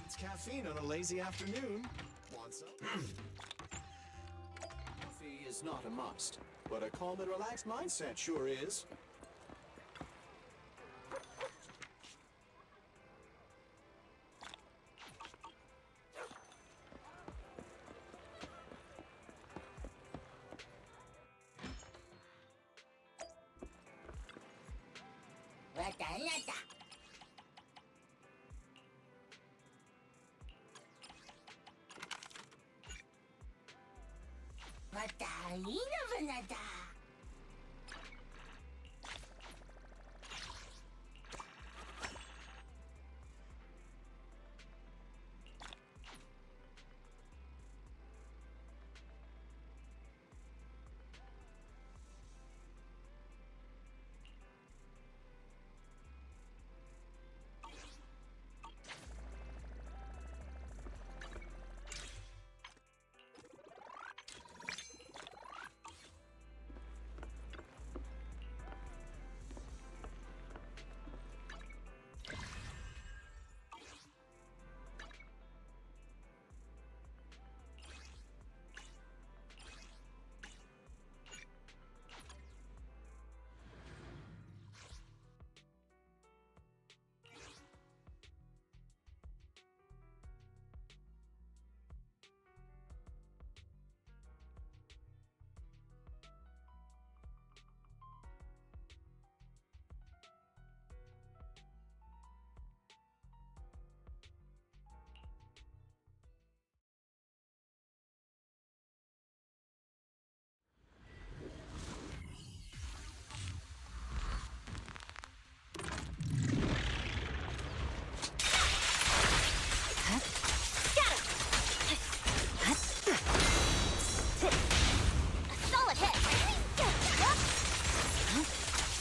It's caffeine on a lazy afternoon. Want some? Coffee is not a must, but a calm and relaxed mindset sure is.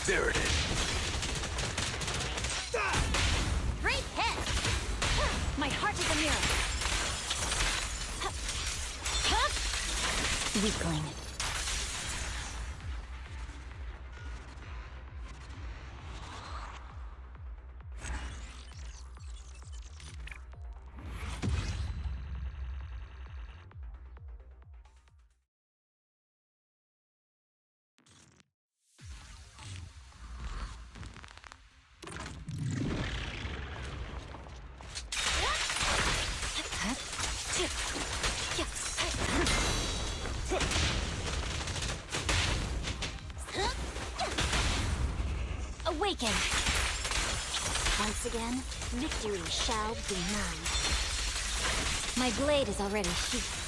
There it is. Great hit! My heart is a mirror. Weakling. Awaken! Once again, victory shall be mine. My blade is already sheathed.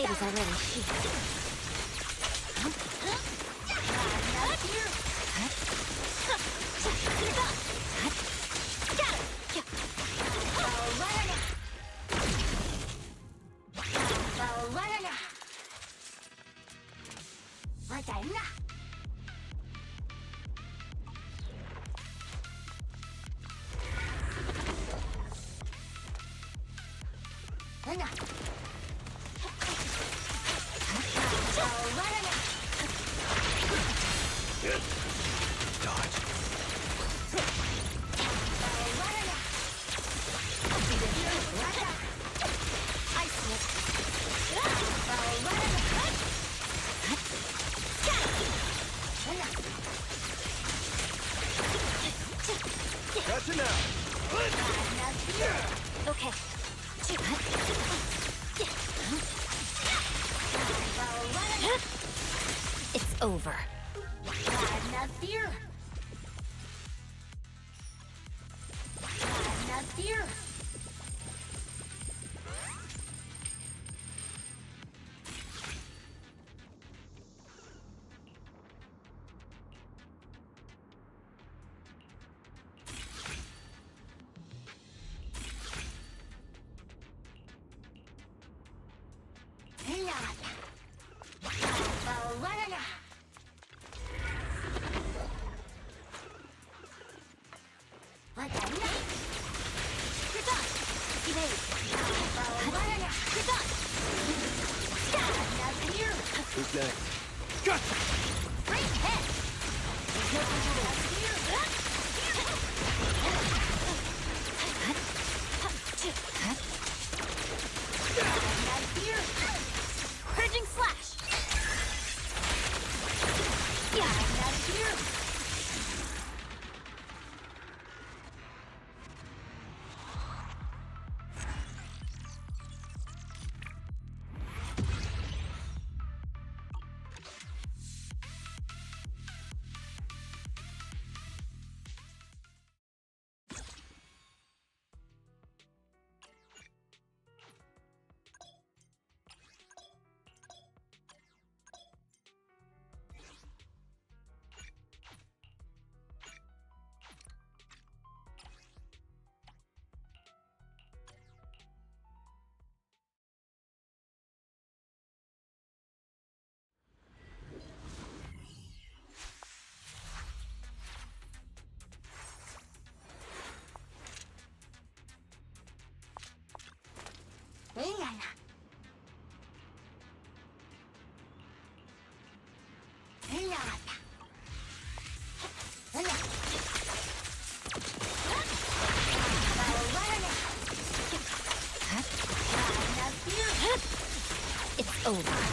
target is already shielded. Gotcha now. Okay. It's over. Who's next? Gotcha! Great hit! Purging slash! It's over.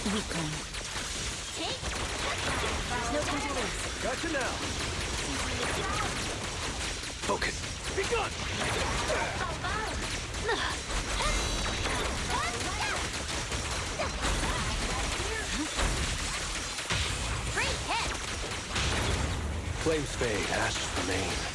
Weakling. There's no time to waste. Gotcha now. Focus. Be gone. Flames fade, ashes remain.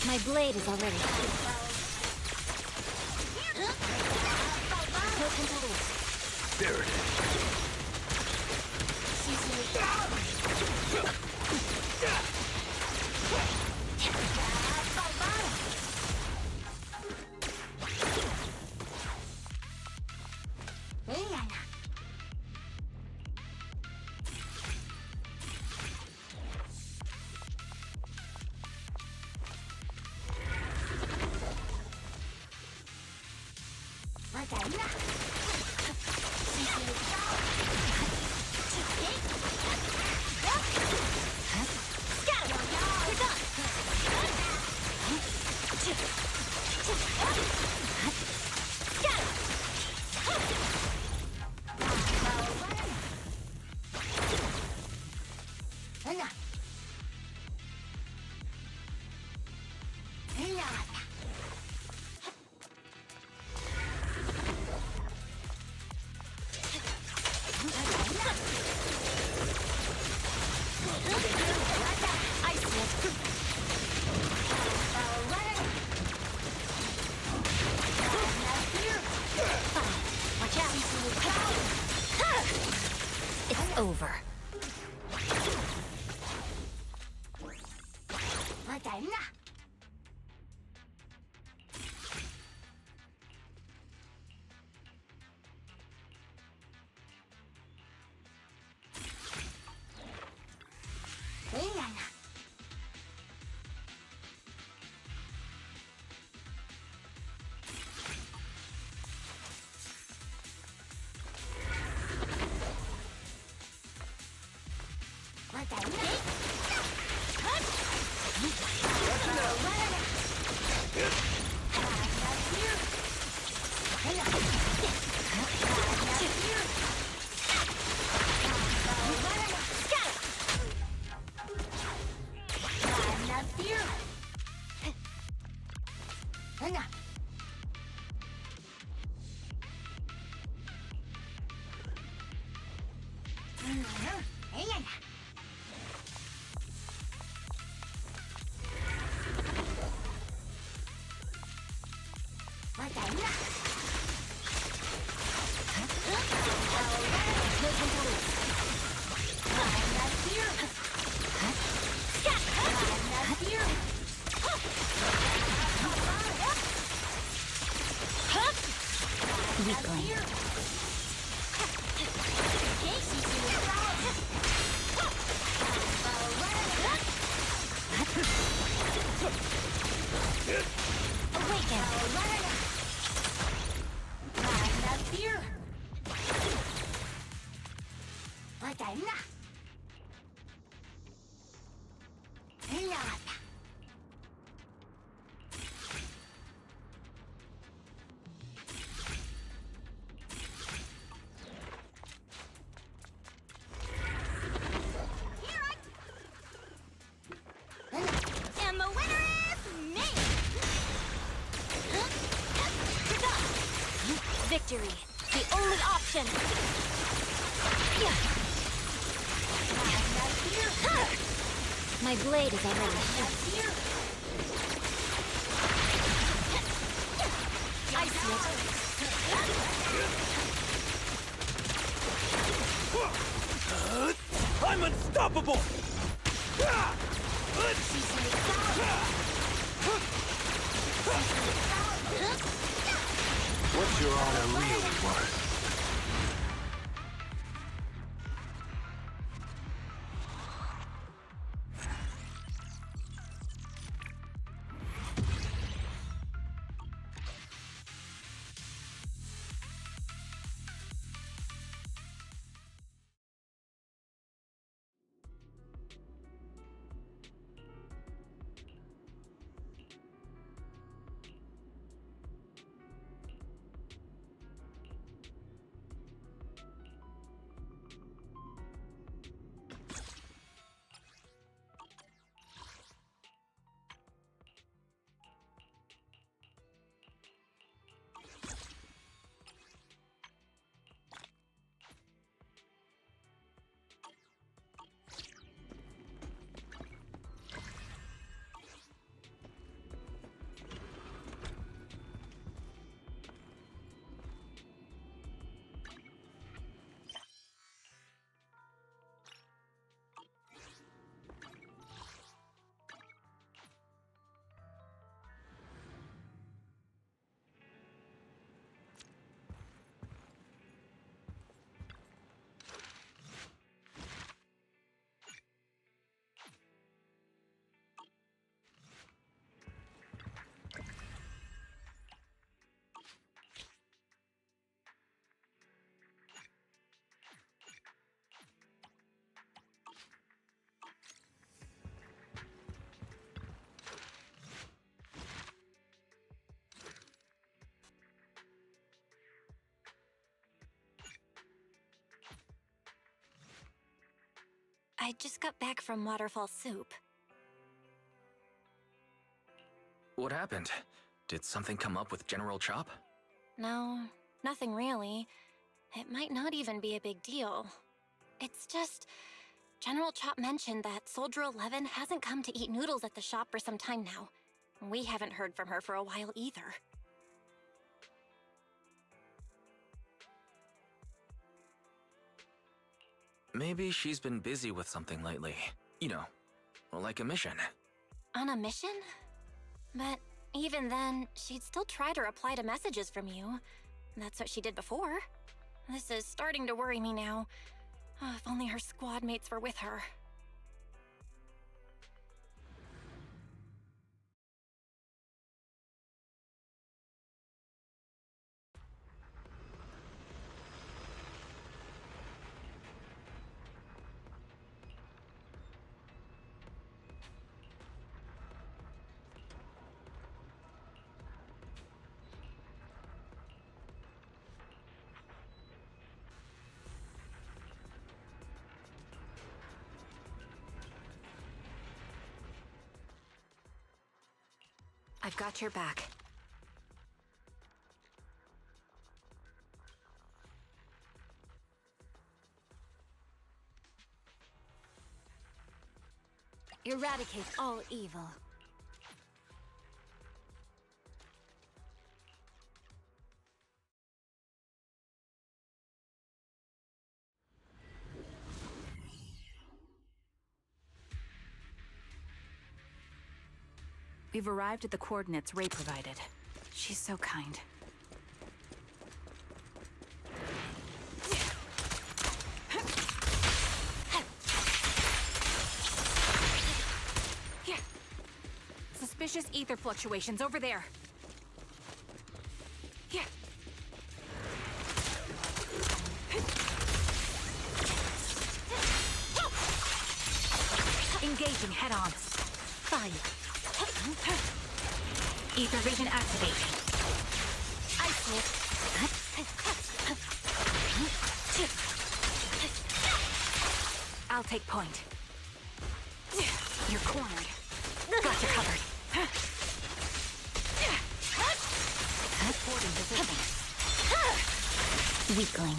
My blade is already. There it is. It's over. Victory, the only option. My blade is already. I see it. I'm unstoppable! What's your honor really worth? I just got back from Waterfall Soup. What happened? Did something come up with General Chop? No, nothing really. It might not even be a big deal. It's just... General Chop mentioned that Soldier 11 hasn't come to eat noodles at the shop for some time now. We haven't heard from her for a while either. Maybe she's been busy with something lately. You know, like a mission. On a mission? But even then, she'd still try to reply to messages from you. That's what she did before. This is starting to worry me now. Oh, if only her squad mates were with her. I've got your back. Eradicate all evil. We've arrived at the coordinates Ray provided. She's so kind. Here. Suspicious ether fluctuations over there. Here. Engaging head on. Fine. Ether vision activated. I see it. I'll take point. You're cornered. Got you covered. Reporting position. Weakling.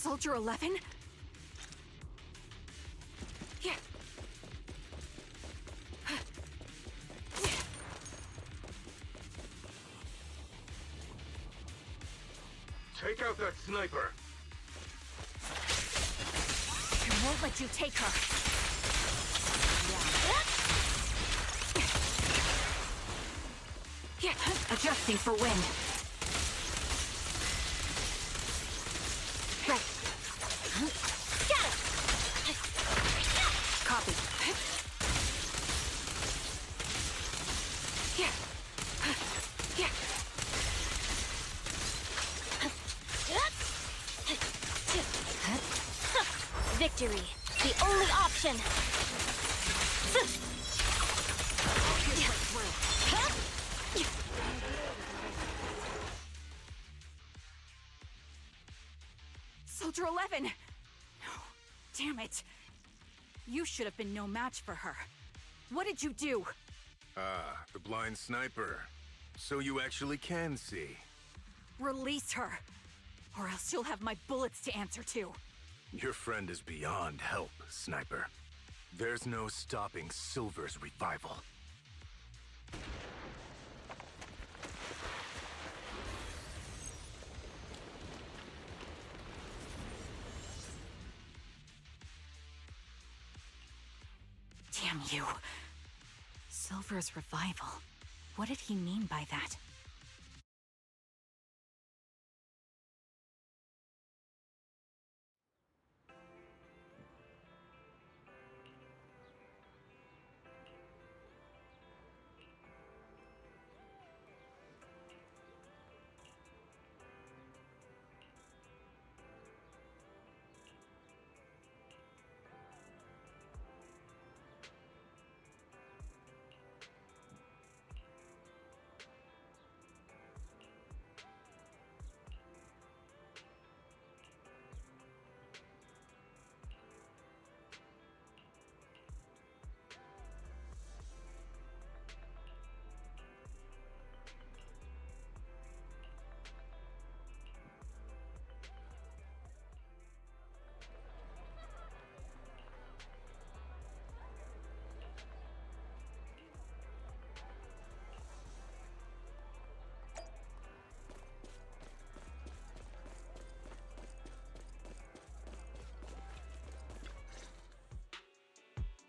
Soldier 11? Yeah. Take out that sniper. I won't let you take her. Yeah. Adjusting for wind. Right. Got it. Copy. Yeah. Yeah. Victory, the only option. Soldier 11! No. Damn it. You should have been no match for her. What did you do? Ah, the blind sniper. So you actually can see. Release her. Or else you'll have my bullets to answer to. Your friend is beyond help, Sniper. There's no stopping Silver's revival. Damn you. Silver's revival. What did he mean by that?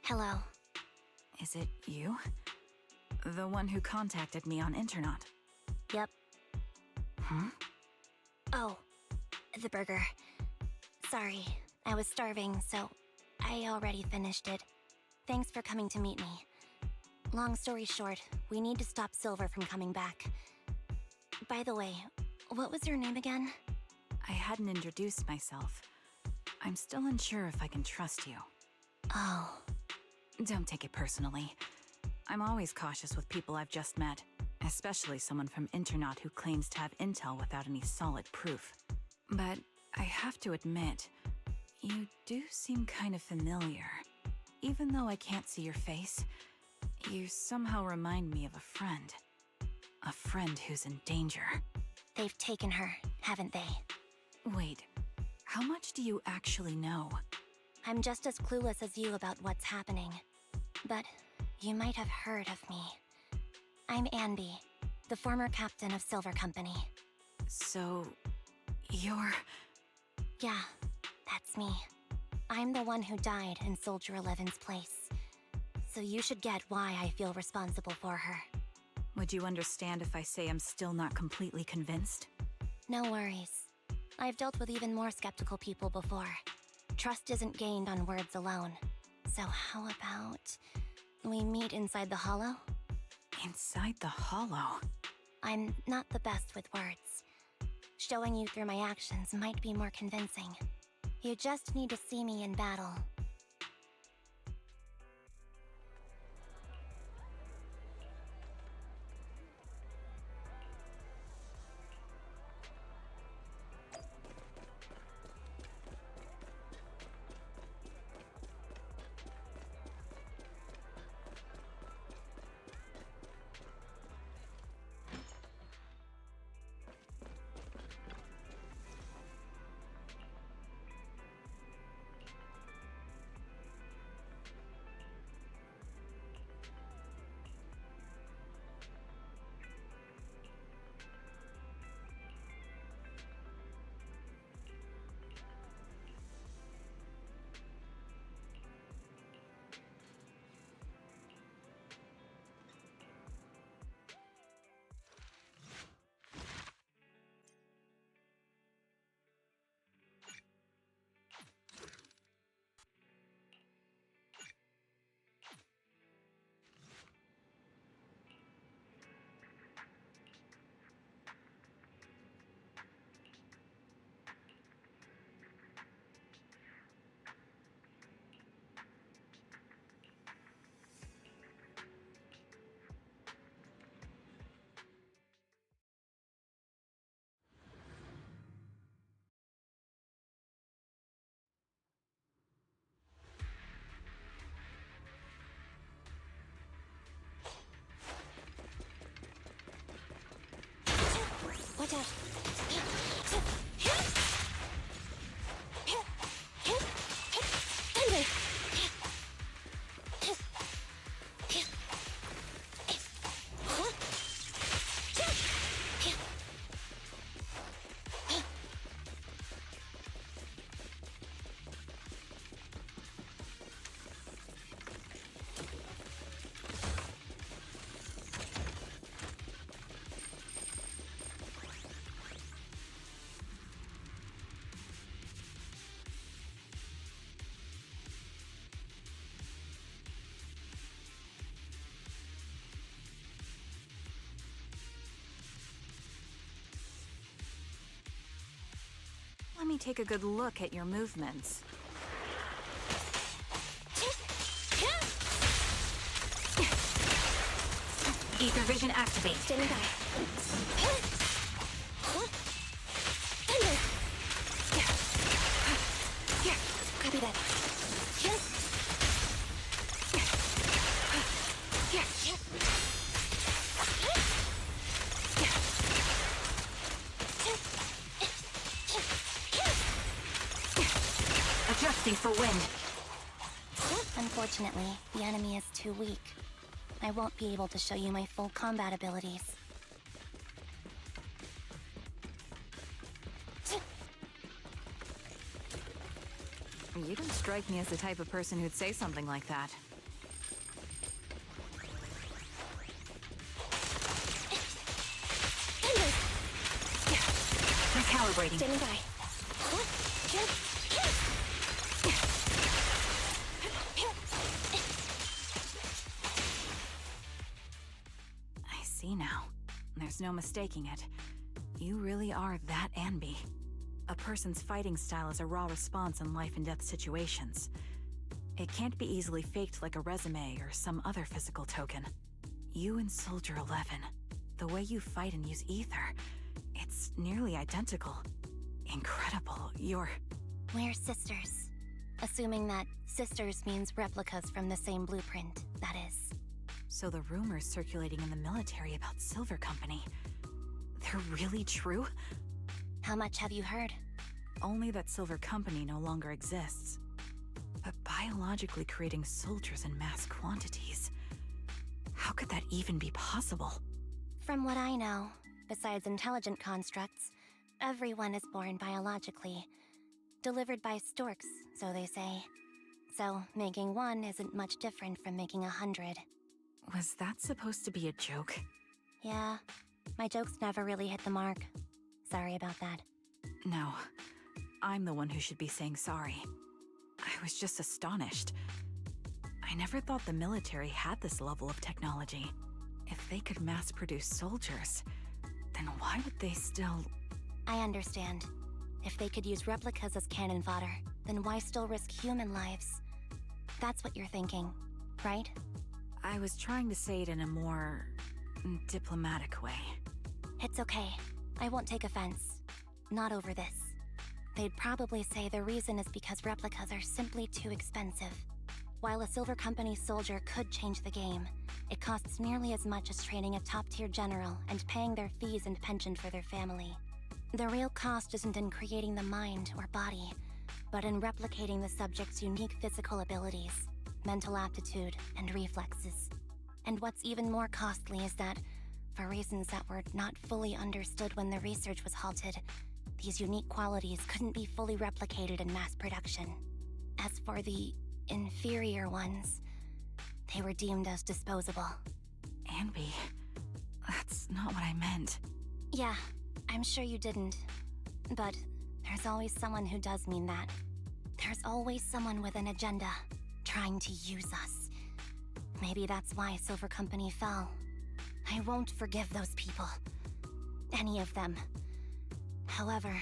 Hello. Is it you? The one who contacted me on Internet? Yep. Hmm? Oh, the burger. Sorry, I was starving, so I already finished it. Thanks for coming to meet me. Long story short, we need to stop Silver from coming back. By the way, what was your name again? I hadn't introduced myself. I'm still unsure if I can trust you. Oh. Don't take it personally. I'm always cautious with people I've just met, especially someone from Internet who claims to have intel without any solid proof. But I have to admit, you do seem kind of familiar. Even though I can't see your face, you somehow remind me of a friend. A friend who's in danger. They've taken her, haven't they? Wait, how much do you actually know? I'm just as clueless as you about what's happening. But you might have heard of me. I'm Anby, the former captain of Silver Company. So, you're... Yeah, that's me. I'm the one who died in Soldier 11's place. So you should get why I feel responsible for her. Would you understand if I say I'm still not completely convinced? No worries. I've dealt with even more skeptical people before. Trust isn't gained on words alone. So how about we meet inside the hollow? Inside the hollow? I'm not the best with words. Showing you through my actions might be more convincing. You just need to see me in battle. me take a good look at your movements. Ether vision activate. Standing by. Copy that. Adjusting for wind. Unfortunately, the enemy is too weak. I won't be able to show you my full combat abilities. You don't strike me as the type of person who'd say something like that. Recalibrating. Standing by. I see now. There's no mistaking it. You really are that Anby. A person's fighting style is a raw response in life and death situations. It can't be easily faked like a resume or some other physical token. You and Soldier 11, the way you fight and use ether, it's nearly identical. Incredible. We're sisters. Assuming that sisters means replicas from the same blueprint, that is. So the rumors circulating in the military about Silver Company, they're really true? How much have you heard? Only that Silver Company no longer exists. But biologically creating soldiers in mass quantities, how could that even be possible? From what I know, besides intelligent constructs, everyone is born biologically. Delivered by storks, so they say. So, making one isn't much different from making 100. Was that supposed to be a joke? Yeah, my jokes never really hit the mark. Sorry about that. No, I'm the one who should be saying sorry. I was just astonished. I never thought the military had this level of technology. If they could mass produce soldiers, then why would they still... I understand. If they could use replicas as cannon fodder, then why still risk human lives? That's what you're thinking, right? I was trying to say it in a more... diplomatic way. It's okay. I won't take offense. Not over this. They'd probably say the reason is because replicas are simply too expensive. While a Silver Company soldier could change the game, it costs nearly as much as training a top-tier general and paying their fees and pension for their family. The real cost isn't in creating the mind or body, but in replicating the subject's unique physical abilities, mental aptitude, and reflexes. And what's even more costly is that, for reasons that were not fully understood when the research was halted, these unique qualities couldn't be fully replicated in mass production. As for the inferior ones, they were deemed as disposable. Anby, that's not what I meant. Yeah, I'm sure you didn't. But there's always someone who does mean that. There's always someone with an agenda, trying to use us. Maybe that's why Silver Company fell. I won't forgive those people. Any of them. However,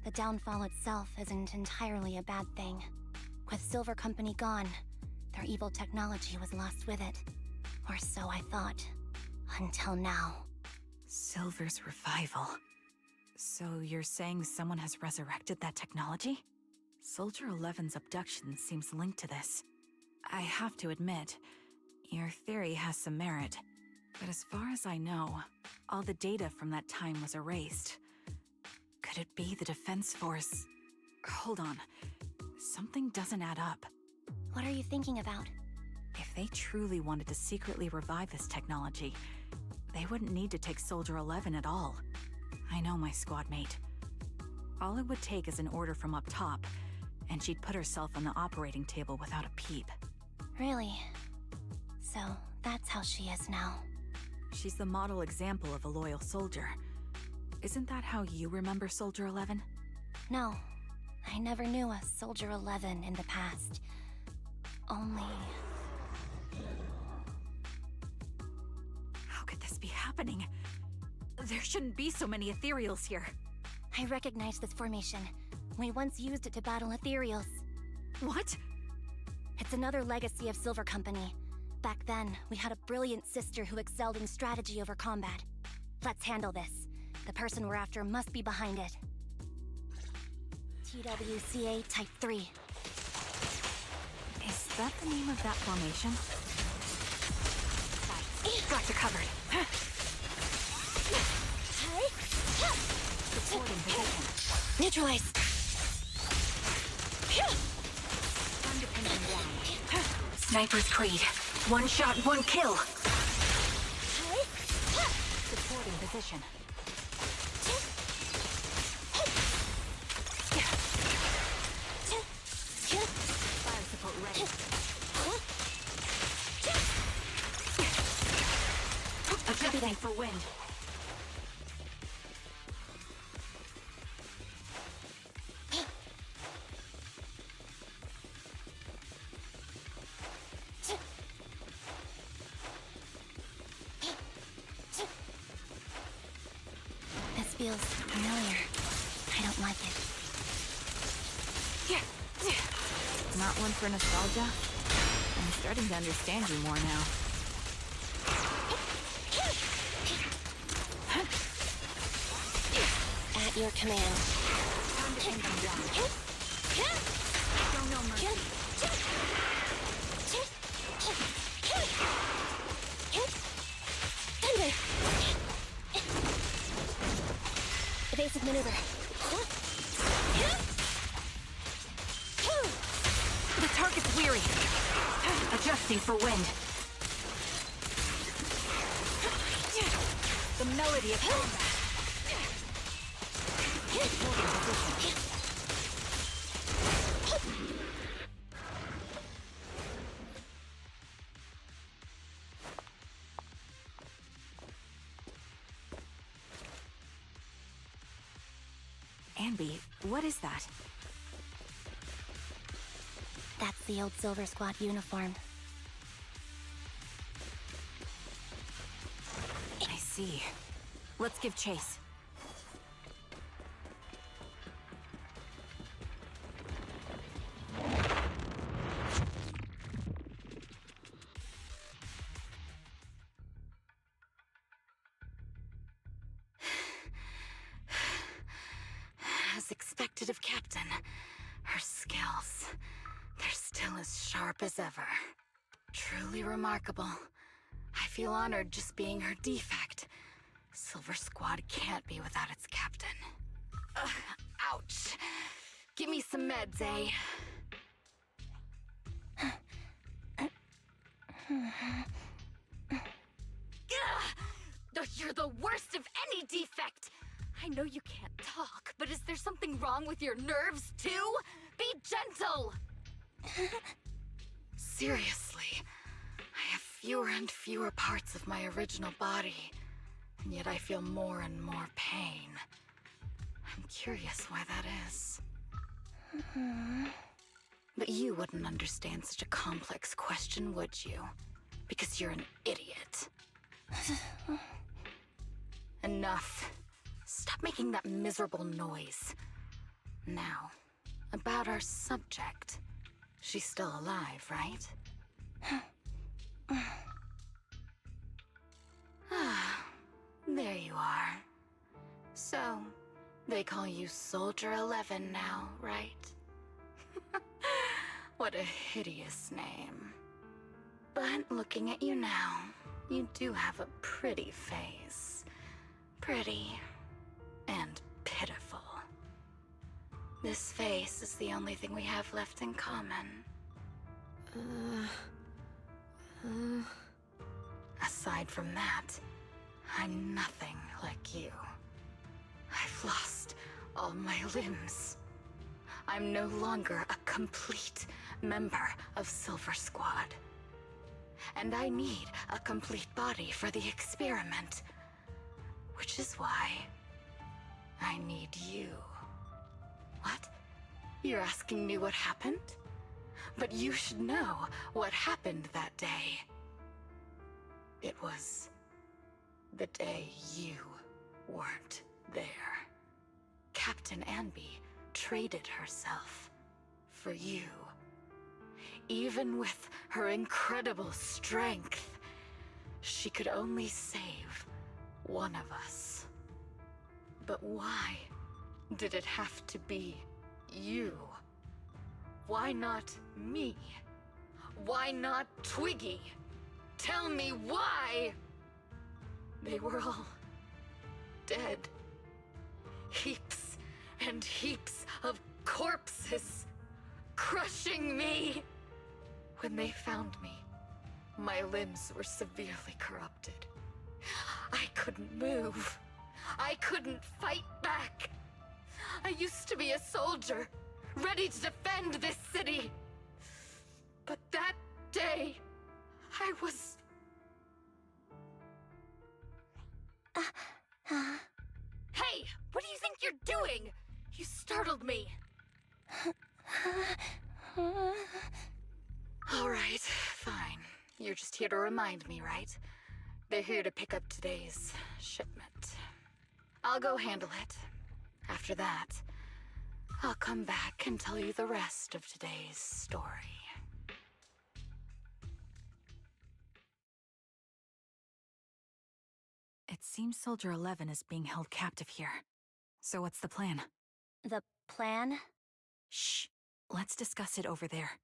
the downfall itself isn't entirely a bad thing. With Silver Company gone, their evil technology was lost with it. Or so I thought. Until now. Silver's revival. So you're saying someone has resurrected that technology? Soldier 11's abduction seems linked to this. I have to admit, your theory has some merit. But as far as I know, all the data from that time was erased. Could it be the Defense Force? Hold on. Something doesn't add up. What are you thinking about? If they truly wanted to secretly revive this technology, they wouldn't need to take Soldier 11 at all. I know my squad mate. All it would take is an order from up top, and she'd put herself on the operating table without a peep. Really? So, that's how she is now. She's the model example of a loyal soldier. Isn't that how you remember Soldier 11? No, I never knew a Soldier 11 in the past. Only... How could this be happening? There shouldn't be so many ethereals here. I recognize this formation. We once used it to battle ethereals. What? It's another legacy of Silver Company. Back then, we had a brilliant sister who excelled in strategy over combat. Let's handle this. The person we're after must be behind it. TWCA Type 3. Is that the name of that formation? Got you covered. Supporting position. Neutralize! Independent down. Sniper's Creed. One shot, one kill! Supporting position. Fire support ready. Adjusting for wind. This feels familiar. I don't like it. Not one for nostalgia? I'm starting to understand you more now. At your command. Time to pin them down. Show no mercy. Thunder! Evasive maneuver. The target's weary. Adjusting for wind. The melody of combat. Anby, what is that? That's the old Silver Squad uniform. I see. Let's give chase. As expected of Captain, her skills, they're still as sharp as ever. Truly remarkable. I feel honored just being her defect. Silver Squad can't be without its captain. Ouch. Give me some meds, eh? You're the worst of any defect! I know you can't talk, but is there something wrong with your nerves, too? Be gentle! Seriously, I have fewer and fewer parts of my original body, and yet I feel more and more pain. I'm curious why that is. But you wouldn't understand such a complex question, would you? Because you're an idiot. Enough. Stop making that miserable noise. Now, about our subject. She's still alive, right? Ah, there you are. So, they call you Soldier 11 now, right? What a hideous name. But looking at you now, you do have a pretty face. Pretty and pitiful. This face is the only thing we have left in common. Aside from that, I'm nothing like you. I've lost all my limbs. I'm no longer a complete member of Silver Squad. And I need a complete body for the experiment. Which is why I need you. What? You're asking me what happened? But you should know what happened that day. It was the day you weren't there. Captain Anby traded herself for you. Even with her incredible strength, she could only save one of us. But why did it have to be you? Why not me? Why not Twiggy? Tell me why! They were all dead. Heaps and heaps of corpses, crushing me. When they found me, my limbs were severely corrupted. I couldn't move. I couldn't fight back. I used to be a soldier, ready to defend this city. But that day, I was... Hey, what do you think you're doing? You startled me. All right, fine. You're just here to remind me, right? They're here to pick up today's shipment. I'll go handle it. After that, I'll come back and tell you the rest of today's story. It seems Soldier 11 is being held captive here. So what's the plan? The plan? Shh. Let's discuss it over there.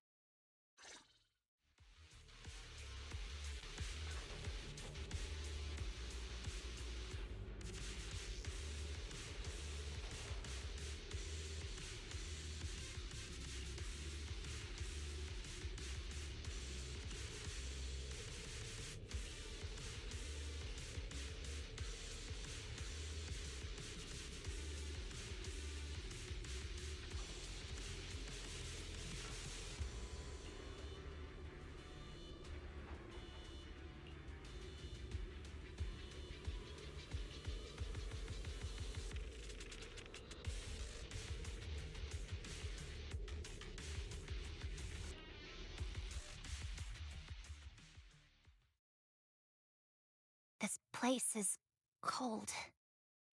This place is cold.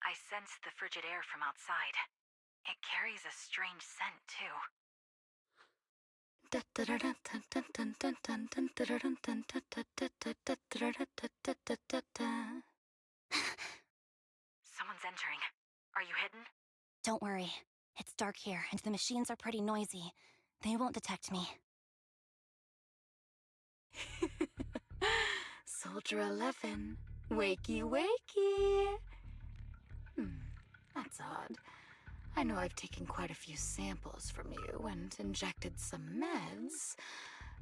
I sensed the frigid air from outside. It carries a strange scent, too. Someone's entering. Are you hidden? Don't worry. It's dark here, and the machines are pretty noisy. They won't detect me. Soldier 11, wakey wakey. That's odd. I know I've taken quite a few samples from you and injected some meds,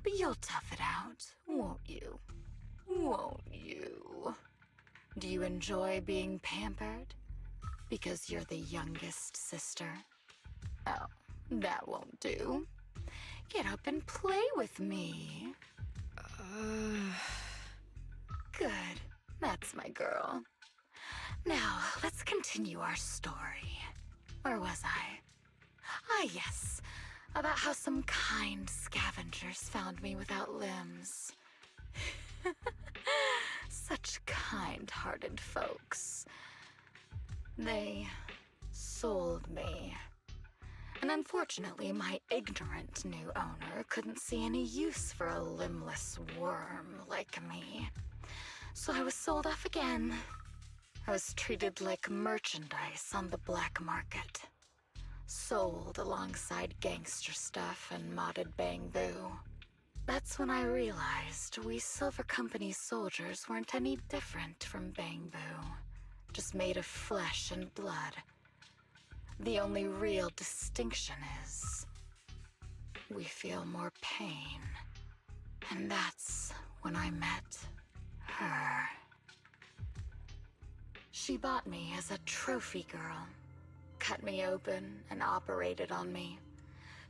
but you'll tough it out, won't you? Won't you? Do you enjoy being pampered? Because you're the youngest sister? Oh, that won't do. Get up and play with me. Good. That's my girl. Now, let's continue our story. Where was I? Ah, yes. About how some kind scavengers found me without limbs. Such kind-hearted folks. They sold me. And unfortunately, my ignorant new owner couldn't see any use for a limbless worm like me. So I was sold off again. I was treated like merchandise on the black market. Sold alongside gangster stuff and modded bamboo. That's when I realized we Silver Company soldiers weren't any different from bamboo. Just made of flesh and blood. The only real distinction is we feel more pain. And that's when I met her. She bought me as a trophy girl, cut me open and operated on me,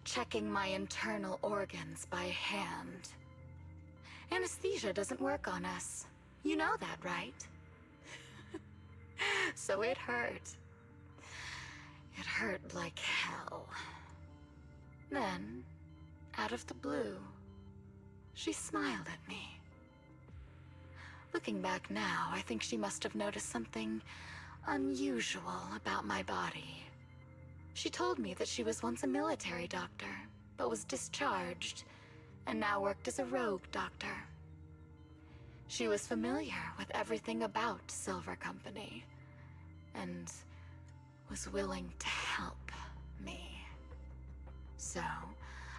checking my internal organs by hand. Anesthesia doesn't work on us. You know that, right? So it hurt. It hurt like hell. Then, out of the blue, she smiled at me. Looking back now, I think she must have noticed something unusual about my body. She told me that she was once a military doctor, but was discharged, and now worked as a rogue doctor. She was familiar with everything about Silver Company, and was willing to help me. So,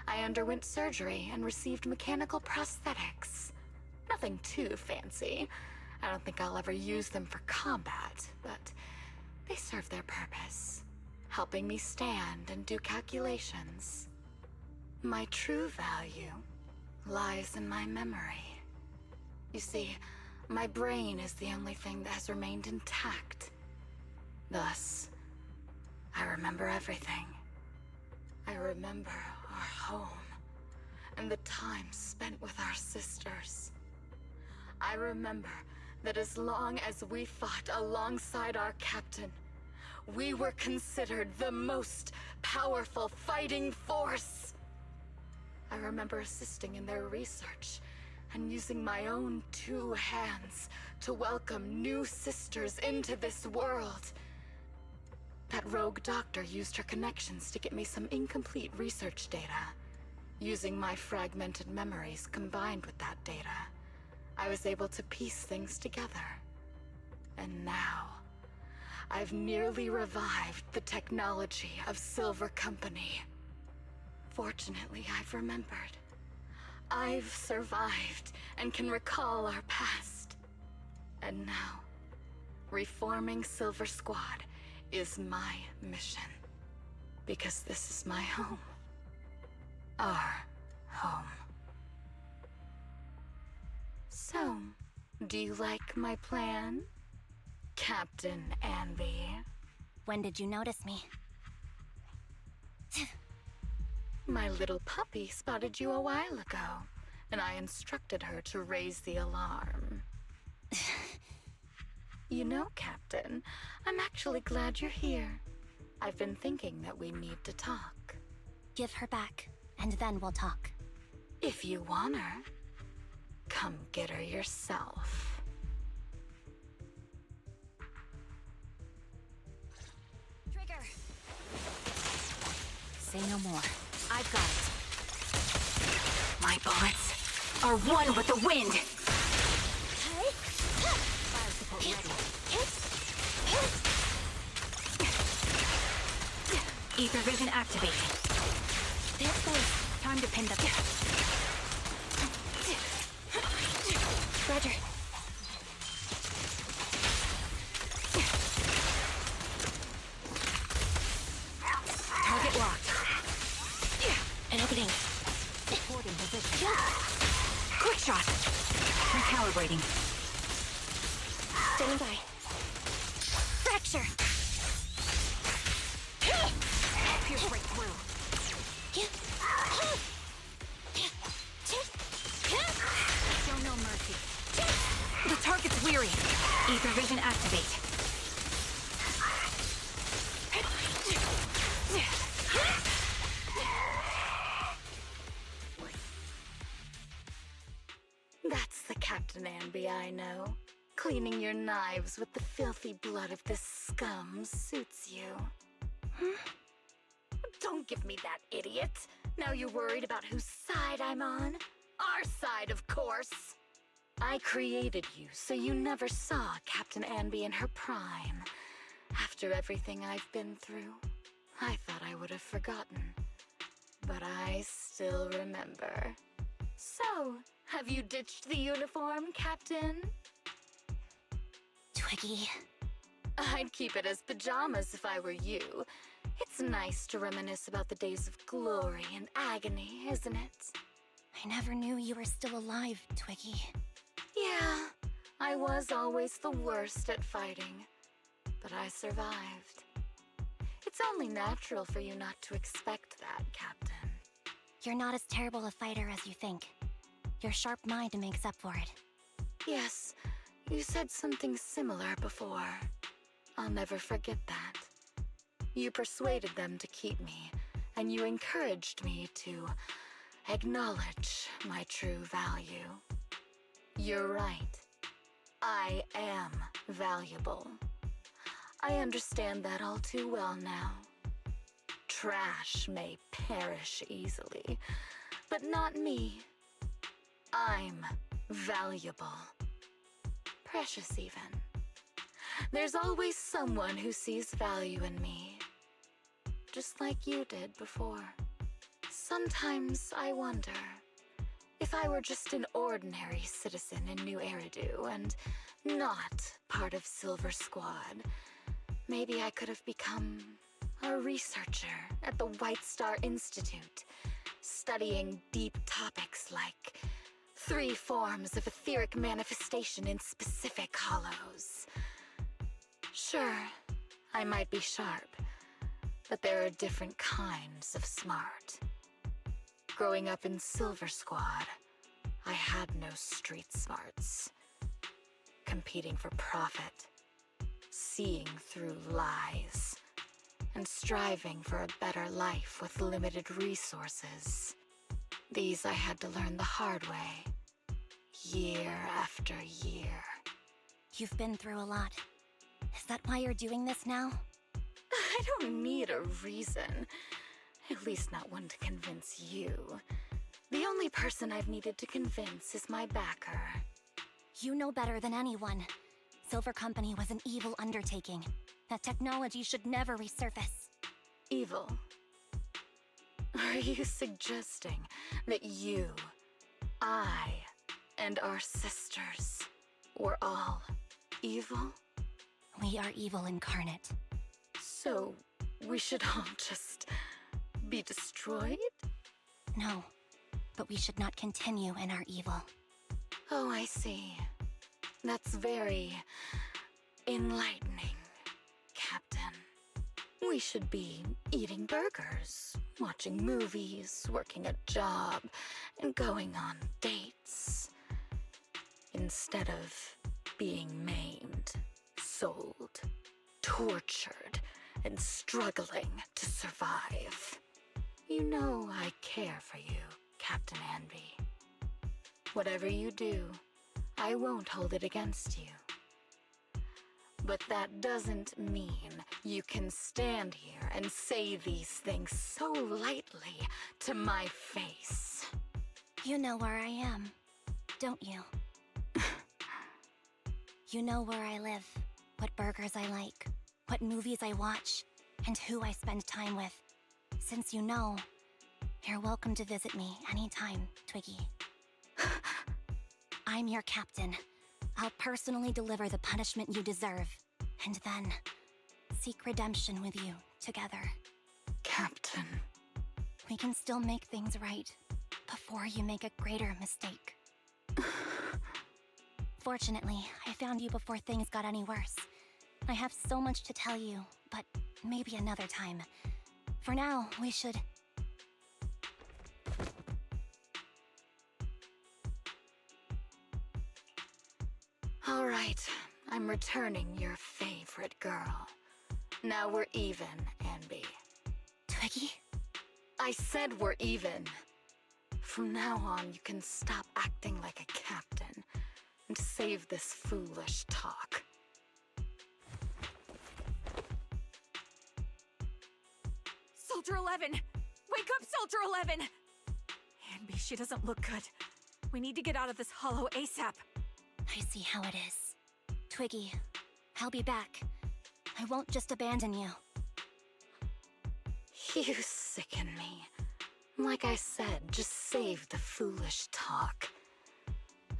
I underwent surgery and received mechanical prosthetics. Nothing too fancy. I don't think I'll ever use them for combat, but they serve their purpose, helping me stand and do calculations. My true value lies in my memory. You see, my brain is the only thing that has remained intact. Thus, I remember everything. I remember our home, and the time spent with our sisters. I remember that as long as we fought alongside our captain, we were considered the most powerful fighting force. I remember assisting in their research and using my own 2 hands to welcome new sisters into this world. That rogue doctor used her connections to get me some incomplete research data. Using my fragmented memories combined with that data, I was able to piece things together. And now, I've nearly revived the technology of Silver Company. Fortunately, I've remembered. I've survived and can recall our past. And now, reforming Silver Squad is my mission. Because this is my home. Our home. So, do you like my plan, Captain Anby? When did you notice me? My little puppy spotted you a while ago, and I instructed her to raise the alarm. You know, Captain, I'm actually glad you're here. I've been thinking that we need to talk. Give her back, and then we'll talk. If you want her, come get her yourself. Trigger! Say no more. I've got it. My bullets are one with the wind. Fire support ready. Ether vision activated. There goes. Time to pin the... Roger. Target locked. An opening. Reporting position. Quick shot. Recalibrating. Standing by. Fracture! Pierce right through. Show no mercy. The target's weary. Ether vision activate. That's the Captain Anby I know. Cleaning your knives with the filthy blood of this scum suits you. Don't give me that, idiot. Now you're worried about whose side I'm on? Our side, of course. I created you so you never saw Captain Anby in her prime. After everything I've been through, I thought I would have forgotten. But I still remember. So, have you ditched the uniform, Captain? Twiggy. I'd keep it as pajamas if I were you. It's nice to reminisce about the days of glory and agony, isn't it? I never knew you were still alive, Twiggy. Yeah, I was always the worst at fighting, but I survived. It's only natural for you not to expect that, Captain. You're not as terrible a fighter as you think. Your sharp mind makes up for it. Yes, you said something similar before. I'll never forget that. You persuaded them to keep me, and you encouraged me to acknowledge my true value. You're right. I am valuable. I understand that all too well now. trash may perish easily, but not me. I'm valuable. Precious, even. There's always someone who sees value in me, just like you did before. Sometimes I wonder, if I were just an ordinary citizen in New Eridu and not part of Silver Squad, maybe I could have become a researcher at the White Star Institute, studying deep topics like 3 forms of etheric manifestation in specific hollows. Sure, I might be sharp, but there are different kinds of smart. Growing up in Silver Squad, I had no street smarts. Competing for profit, seeing through lies, and striving for a better life with limited resources. These I had to learn the hard way, year after year. You've been through a lot. Is that why you're doing this now? I don't need a reason. At least not one to convince you. The only person I've needed to convince is my backer. You know better than anyone. Silver Company was an evil undertaking. That technology should never resurface. Evil? Are you suggesting that you, I, and our sisters were all evil? We are evil incarnate. So, we should all just be destroyed? No, but we should not continue in our evil. Oh, I see. That's very enlightening, Captain. We should be eating burgers, watching movies, working a job, and going on dates. Instead of being maimed, sold, tortured, and struggling to survive. You know I care for you, Captain Anby. Whatever you do, I won't hold it against you. But that doesn't mean you can stand here and say these things so lightly to my face. You know where I am, don't you? You know where I live, what burgers I like, what movies I watch, and who I spend time with. Since you know, you're welcome to visit me anytime, Twiggy. I'm your captain. I'll personally deliver the punishment you deserve, and then seek redemption with you together. Captain. We can still make things right before you make a greater mistake. Fortunately, I found you before things got any worse. I have so much to tell you, but maybe another time. For now, we should... All right, I'm returning your favorite girl. Now we're even, Anby. Twiggy? I said we're even. From now on, you can stop acting like a captain and save this foolish talk. Soldier 11! Wake up, Soldier 11! Anby, she doesn't look good. We need to get out of this hollow ASAP. I see how it is. Twiggy, I'll be back. I won't just abandon you. You sicken me. Like I said, just save the foolish talk.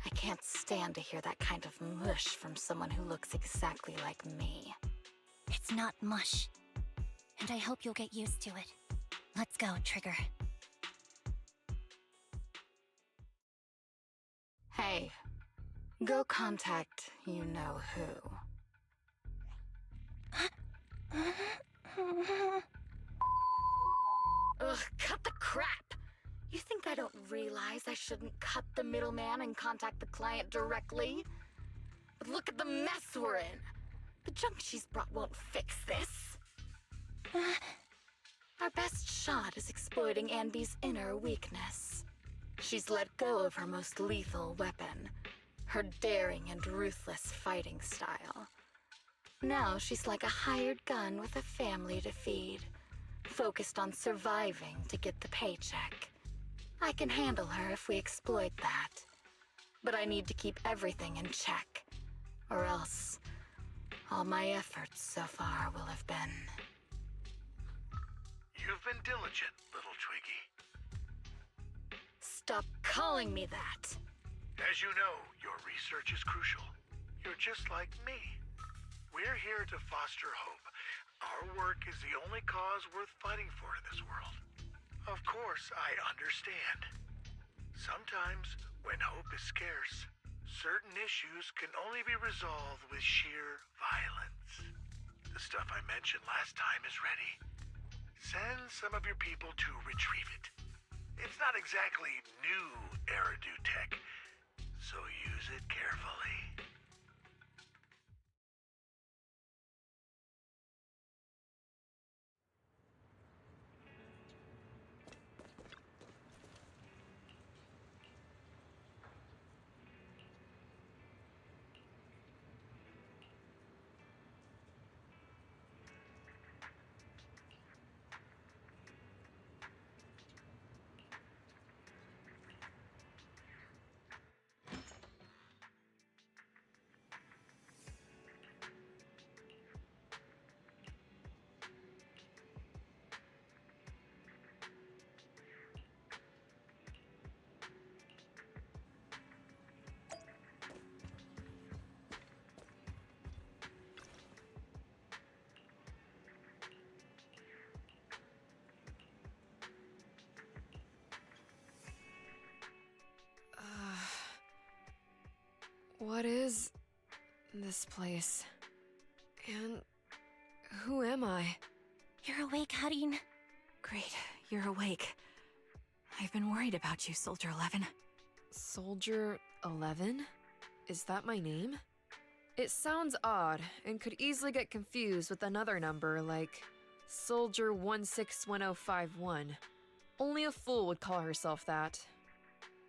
I can't stand to hear that kind of mush from someone who looks exactly like me. It's not mush. And I hope you'll get used to it. Let's go, Trigger. Hey, go contact you-know-who. Ugh, cut the crap! You think I don't realize I shouldn't cut the middleman and contact the client directly? But look at the mess we're in! The junk she's brought won't fix this. Our best shot is exploiting Anby's inner weakness. She's let go of her most lethal weapon, her daring and ruthless fighting style. Now she's like a hired gun with a family to feed, focused on surviving to get the paycheck. I can handle her if we exploit that. But I need to keep everything in check, or else all my efforts so far will have been... You've been diligent, little Twiggy. Stop calling me that! As you know, your research is crucial. You're just like me. We're here to foster hope. Our work is the only cause worth fighting for in this world. Of course, I understand. Sometimes, when hope is scarce, certain issues can only be resolved with sheer violence. The stuff I mentioned last time is ready. Send some of your people to retrieve it. It's not exactly new Eridu tech, so use it carefully. What is this place? And who am I? You're awake, Harin. Great, you're awake. I've been worried about you, Soldier 11. Soldier 11? Is that my name? It sounds odd and could easily get confused with another number like Soldier 161051. Only a fool would call herself that.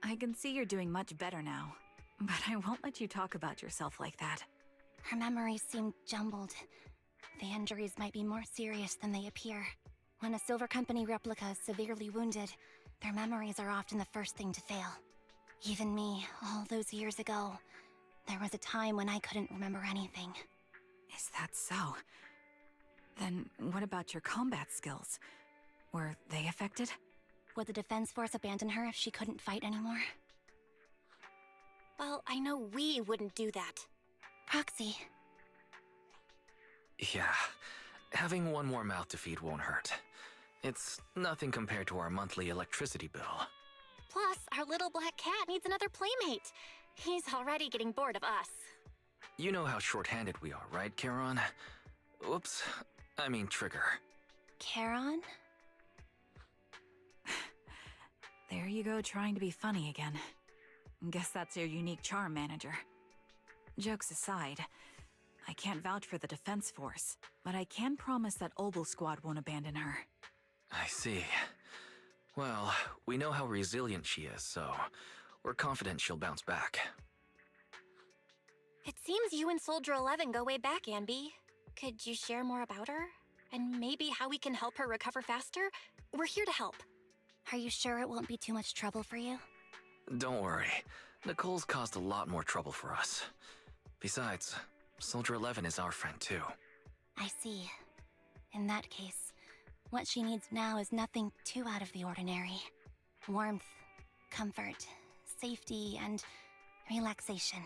I can see you're doing much better now, but I won't let you talk about yourself like that. Her memories seem jumbled. The injuries might be more serious than they appear. When a Silver Company replica is severely wounded, their memories are often the first thing to fail. Even me, all those years ago, there was a time when I couldn't remember anything. Is that so? Then what about your combat skills? Were they affected? Would the Defense Force abandon her if she couldn't fight anymore? Well, I know we wouldn't do that. Proxy. Yeah, having one more mouth to feed won't hurt. It's nothing compared to our monthly electricity bill. Plus, our little black cat needs another playmate. He's already getting bored of us. You know how short-handed we are, right, Charon? Oops, I mean Trigger. Charon? There you go, trying to be funny again. Guess that's your unique charm, Manager. Jokes aside, I can't vouch for the Defense Force, but I can promise that Obel Squad won't abandon her. I see. Well, we know how resilient she is, so we're confident she'll bounce back. It seems you and Soldier 11 go way back, Anby. Could you share more about her? And maybe how we can help her recover faster? We're here to help. Are you sure it won't be too much trouble for you? Don't worry. Nicole's caused a lot more trouble for us. Besides, Soldier 11 is our friend too. I see. In that case, what she needs now is nothing too out of the ordinary. Warmth, comfort, safety, and relaxation.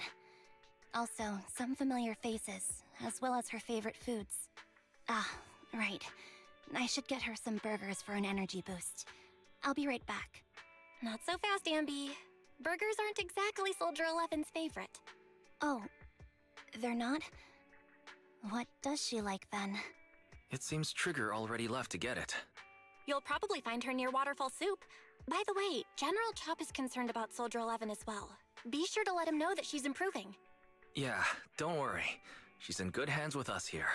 Also, some familiar faces, as well as her favorite foods. Ah, right. I should get her some burgers for an energy boost. I'll be right back. Not so fast, Anby. Burgers aren't exactly Soldier 11's favorite. Oh, they're not? What does she like then? It seems Trigger already left to get it. You'll probably find her near Waterfall Soup. By the way, General Chop is concerned about Soldier 11 as well. Be sure to let him know that she's improving. Yeah, don't worry. She's in good hands with us here.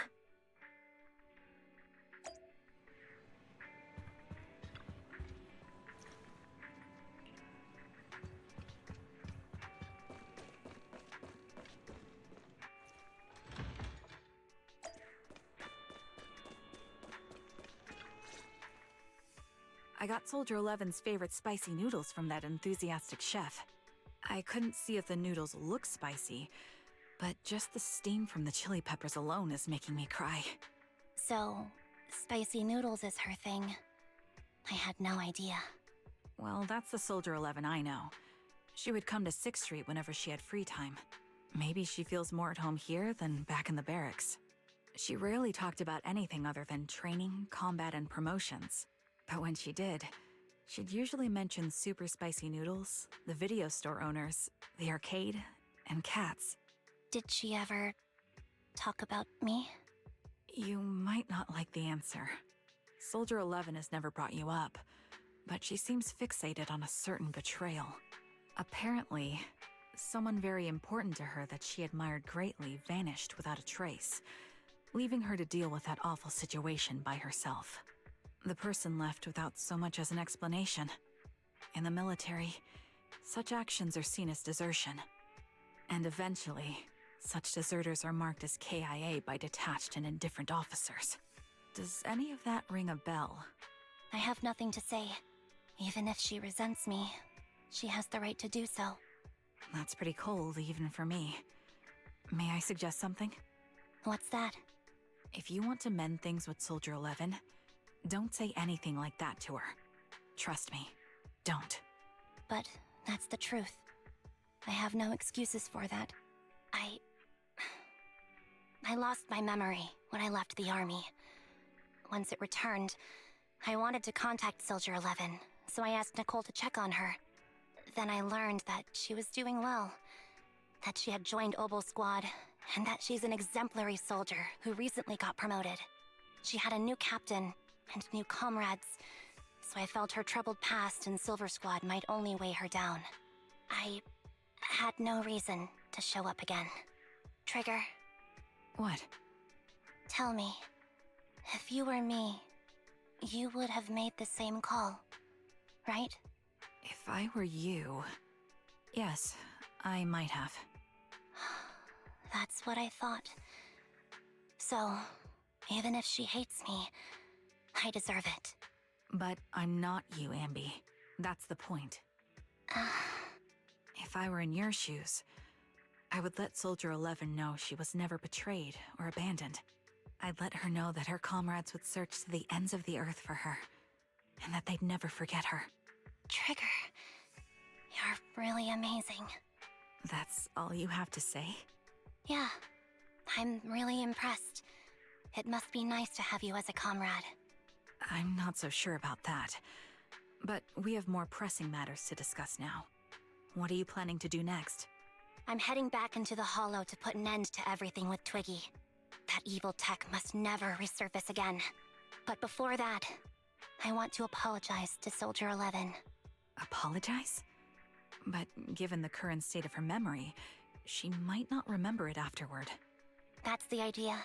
I got Soldier 11's favorite spicy noodles from that enthusiastic chef. I couldn't see if the noodles look spicy, but just the steam from the chili peppers alone is making me cry. So, spicy noodles is her thing. I had no idea. Well, that's the Soldier 11 I know. She would come to 6th Street whenever she had free time. Maybe she feels more at home here than back in the barracks. She rarely talked about anything other than training, combat, and promotions. But when she did, she'd usually mention super spicy noodles, the video store owners, the arcade, and cats. Did she ever talk about me? You might not like the answer. Soldier 11 has never brought you up, but she seems fixated on a certain betrayal. Apparently, someone very important to her that she admired greatly vanished without a trace, leaving her to deal with that awful situation by herself. The person left without so much as an explanation. In the military, such actions are seen as desertion. And eventually, such deserters are marked as KIA by detached and indifferent officers. Does any of that ring a bell? I have nothing to say. Even if she resents me, she has the right to do so. That's pretty cold, even for me. May I suggest something? What's that? If you want to mend things with Soldier 11, don't say anything like that to her. Trust me, don't. But that's the truth. I have no excuses for that. I lost my memory when I left the army. Once it returned, I wanted to contact Soldier 11, so I asked Nicole to check on her. Then I learned that she was doing well, that she had joined Obel Squad, and that she's an exemplary soldier who recently got promoted. She had a new captain and new comrades, so I felt her troubled past in Silver Squad might only weigh her down. I had no reason to show up again. Trigger, What? tell me, if you were me, you would have made the same call, right? If I were you... Yes, I might have. That's what I thought. So, even if she hates me, I deserve it. But I'm not you, Anby. That's the point. If I were in your shoes, I would let Soldier 11 know she was never betrayed or abandoned. I'd let her know that her comrades would search to the ends of the earth for her, and that they'd never forget her. Trigger, you're really amazing. That's all you have to say? Yeah, I'm really impressed. It must be nice to have you as a comrade. I'm not so sure about that. But we have more pressing matters to discuss now. What are you planning to do next? I'm heading back into the Hollow to put an end to everything with Twiggy. That evil tech must never resurface again. But before that, I want to apologize to Soldier 11. Apologize? But given the current state of her memory, she might not remember it afterward. That's the idea.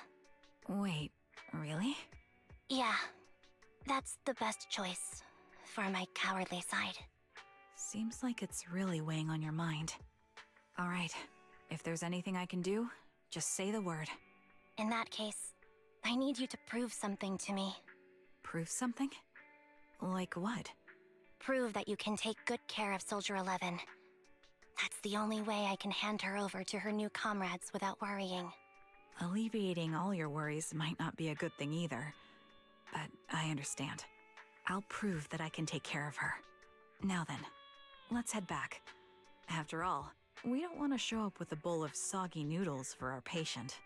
Wait, really? Yeah, that's the best choice for my cowardly side. Seems like it's really weighing on your mind. Alright, if there's anything I can do, just say the word. In that case, I need you to prove something to me. Prove something? Like what? Prove that you can take good care of Soldier 11. That's the only way I can hand her over to her new comrades without worrying. Alleviating all your worries might not be a good thing either. But I understand. I'll prove that I can take care of her. Now then, let's head back. After all, we don't want to show up with a bowl of soggy noodles for our patient.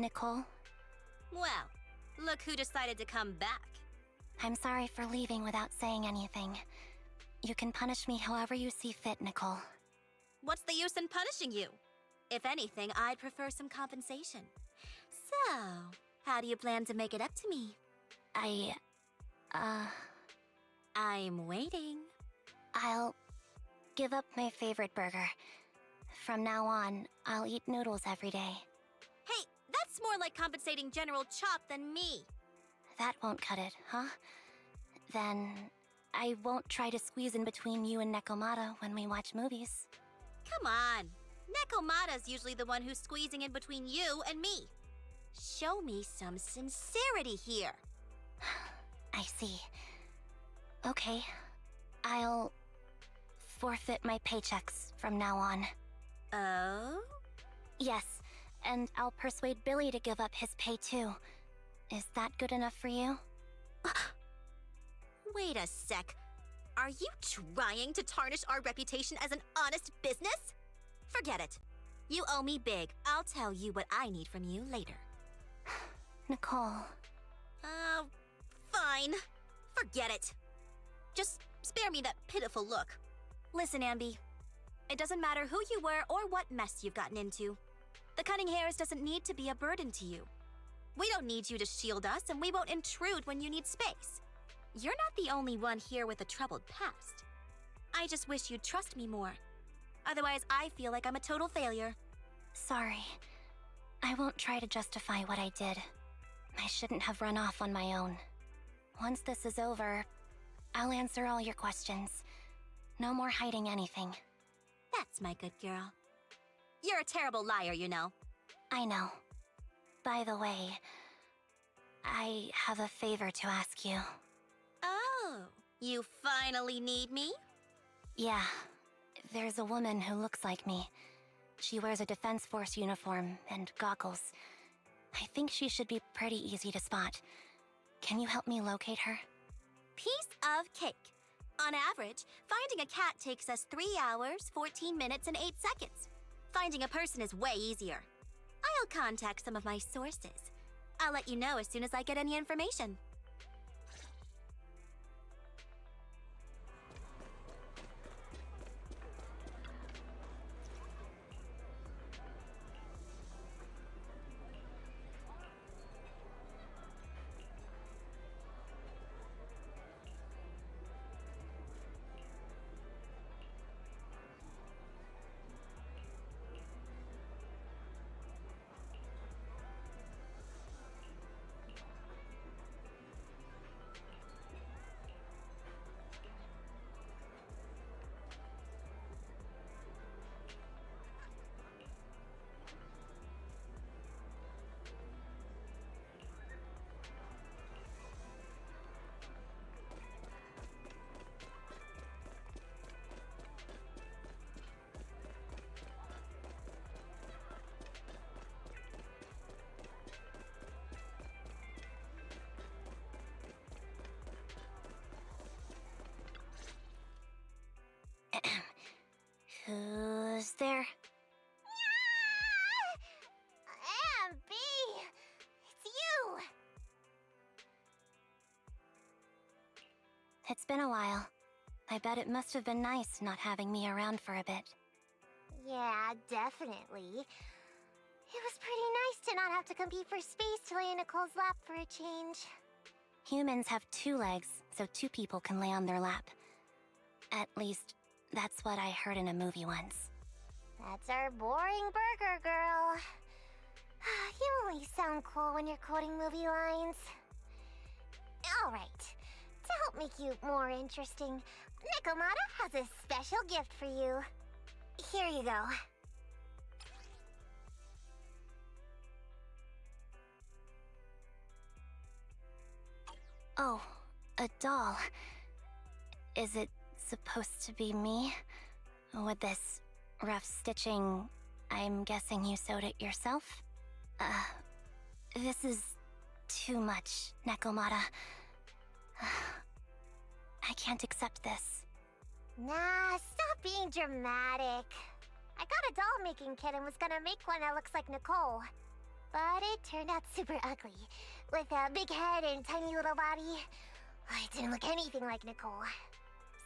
Nicole. Well, look who decided to come back. I'm sorry for leaving without saying anything. You can punish me however you see fit, Nicole. What's the use in punishing you? If anything, I'd prefer some compensation. So, how do you plan to make it up to me? I'm waiting. I'll give up my favorite burger. From now on, I'll eat noodles every day. Hey, that's more like compensating General Chop than me. That won't cut it, huh? Then I won't try to squeeze in between you and Nekomata when we watch movies. Come on. Nekomata's usually the one who's squeezing in between you and me. Show me some sincerity here. I see. Okay. I'll forfeit my paychecks from now on. Oh? Yes, and I'll persuade Billy to give up his pay too. Is that good enough for you? Wait a sec. Are you trying to tarnish our reputation as an honest business? Forget it. You owe me big. I'll tell you what I need from you later. Nicole. Fine. Forget it. Just spare me that pitiful look. Listen, Anby. It doesn't matter who you were or what mess you've gotten into. The cutting hairs doesn't need to be a burden to you. We don't need you to shield us, and we won't intrude when you need space. You're not the only one here with a troubled past. I just wish you'd trust me more. Otherwise, I feel like I'm a total failure. Sorry. I won't try to justify what I did. I shouldn't have run off on my own. Once this is over, I'll answer all your questions. No more hiding anything. That's my good girl. You're a terrible liar, you know. I know. By the way, I have a favor to ask you. Oh, you finally need me? Yeah, there's a woman who looks like me. She wears a Defense Force uniform and goggles. I think she should be pretty easy to spot. Can you help me locate her? Piece of cake. On average, finding a cat takes us 3 hours, 14 minutes, and 8 seconds. Finding a person is way easier. I'll contact some of my sources. I'll let you know as soon as I get any information. Who's there? anby! It's you! It's been a while. I bet it must have been nice not having me around for a bit. Yeah, definitely. It was pretty nice to not have to compete for space to lay in Nicole's lap for a change. Humans have 2 legs, so 2 people can lay on their lap. At least, that's what I heard in a movie once. That's our boring burger girl. You only sound cool when you're quoting movie lines. Alright, to help make you more interesting, Nekomata has a special gift for you. Here you go. Oh, a doll. Is it supposed to be me? With this rough stitching, I'm guessing you sewed it yourself? This is too much, Nekomata. I can't accept this. Nah, stop being dramatic. I got a doll-making kit and was gonna make one that looks like Nicole. But it turned out super ugly, with a big head and tiny little body. It didn't look anything like Nicole.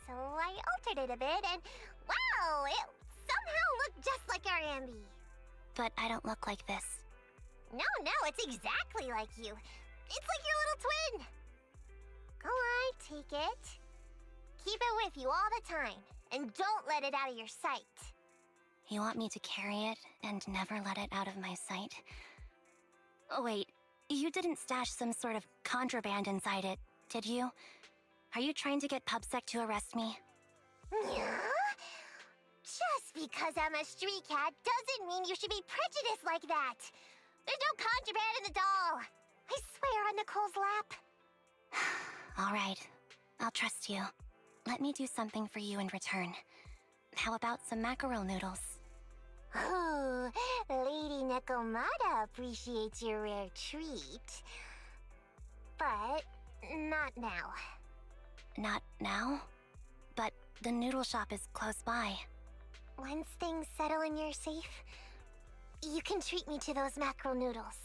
So I altered it a bit, and wow, it somehow looked just like our Amby. But I don't look like this. No, it's exactly like you. It's like your little twin. Go on, take it. Keep it with you all the time, and don't let it out of your sight. You want me to carry it and never let it out of my sight? Oh, wait, you didn't stash some sort of contraband inside it, did you? Are you trying to get PubSec to arrest me? Yeah? Just because I'm a street cat doesn't mean you should be prejudiced like that. There's no contraband in the doll. I swear on Nicole's lap. All right, I'll trust you. Let me do something for you in return. How about some mackerel noodles? Oh, Lady Nekomata appreciates your rare treat. But not now. Not now? But the noodle shop is close by. Once things settle and you're safe, you can treat me to those mackerel noodles.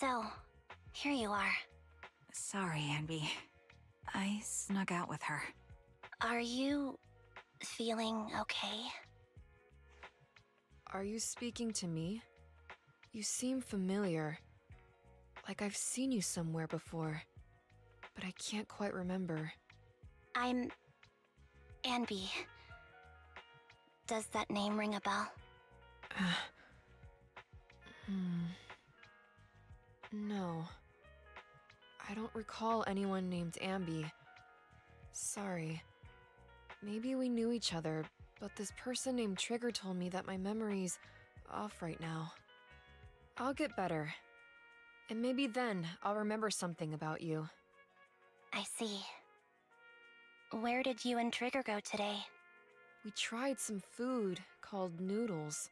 So, here you are. Sorry, Anby. I snuck out with her. Are you feeling okay? Are you speaking to me? You seem familiar. Like I've seen you somewhere before. But I can't quite remember. I'm Anby. Does that name ring a bell? No. I don't recall anyone named Anby. Sorry. Maybe we knew each other, but this person named Trigger told me that my memory's off right now. I'll get better. And maybe then I'll remember something about you. I see. Where did you and Trigger go today? We tried some food called noodles.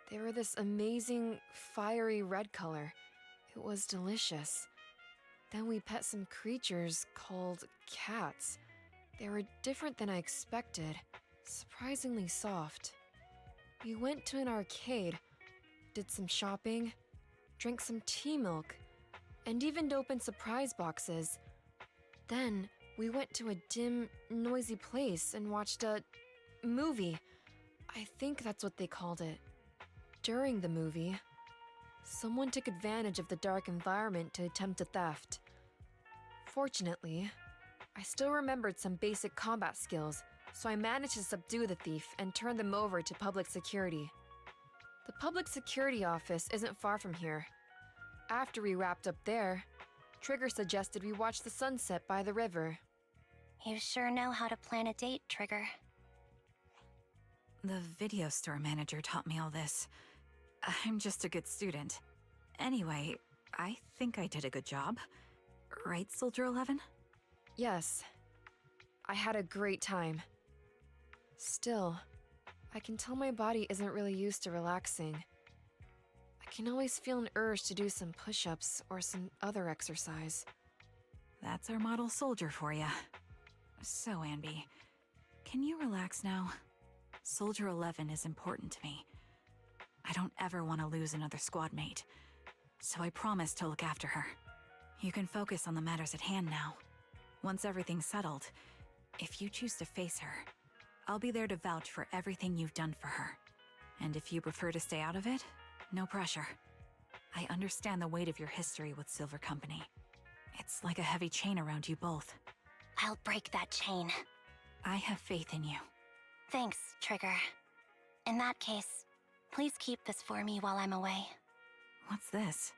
They were this amazing, fiery red color. It was delicious. Then we pet some creatures called cats. They were different than I expected, surprisingly soft. We went to an arcade, did some shopping, drank some tea milk, and even opened surprise boxes. Then we went to a dim, noisy place and watched a movie. I think that's what they called it. During the movie, someone took advantage of the dark environment to attempt a theft. Fortunately, I still remembered some basic combat skills, so I managed to subdue the thief and turn them over to public security. The public security office isn't far from here. After we wrapped up there, Trigger suggested we watch the sunset by the river. You sure know how to plan a date, Trigger. The video store manager taught me all this. I'm just a good student. Anyway, I think I did a good job. Right, Soldier 11? Yes. I had a great time. Still, I can tell my body isn't really used to relaxing. I can always feel an urge to do some push-ups or some other exercise. That's our model soldier for ya. So, Anby, can you relax now? Soldier 11 is important to me. I don't ever want to lose another squad mate, so I promise to look after her. You can focus on the matters at hand now. Once everything's settled, if you choose to face her, I'll be there to vouch for everything you've done for her. And if you prefer to stay out of it, no pressure. I understand the weight of your history with Silver Company. It's like a heavy chain around you both. I'll break that chain. I have faith in you. Thanks, Trigger. In that case, please keep this for me while I'm away. What's this?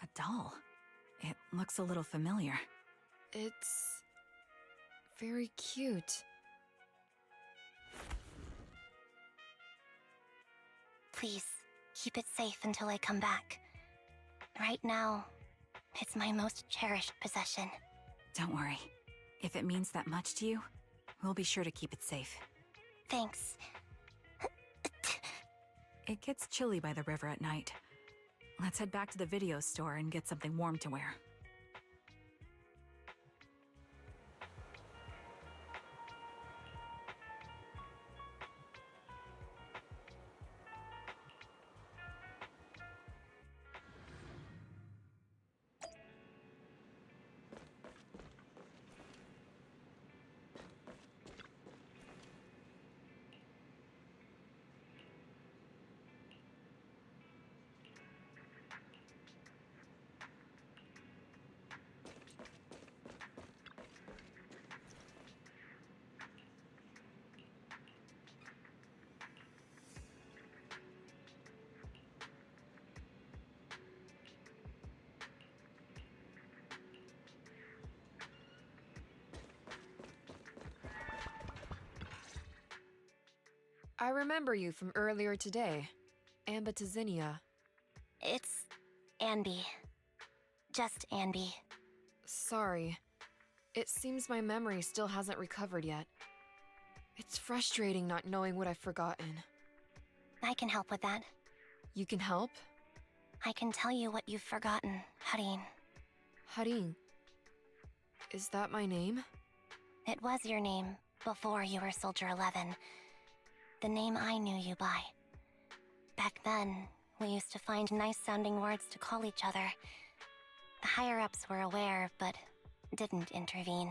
A doll? It looks a little familiar. It's very cute. Please, keep it safe until I come back. Right now, it's my most cherished possession. Don't worry. If it means that much to you, we'll be sure to keep it safe. Thanks. It gets chilly by the river at night. Let's head back to the video store and get something warm to wear. I remember you from earlier today. Ambatizinia. It's Anby. Just Anby. Sorry. It seems my memory still hasn't recovered yet. It's frustrating not knowing what I've forgotten. I can help with that. You can help? I can tell you what you've forgotten, Harin. Harin. Is that my name? It was your name before you were Soldier 11. The name I knew you by. Back then, we used to find nice-sounding words to call each other. The higher-ups were aware, but didn't intervene.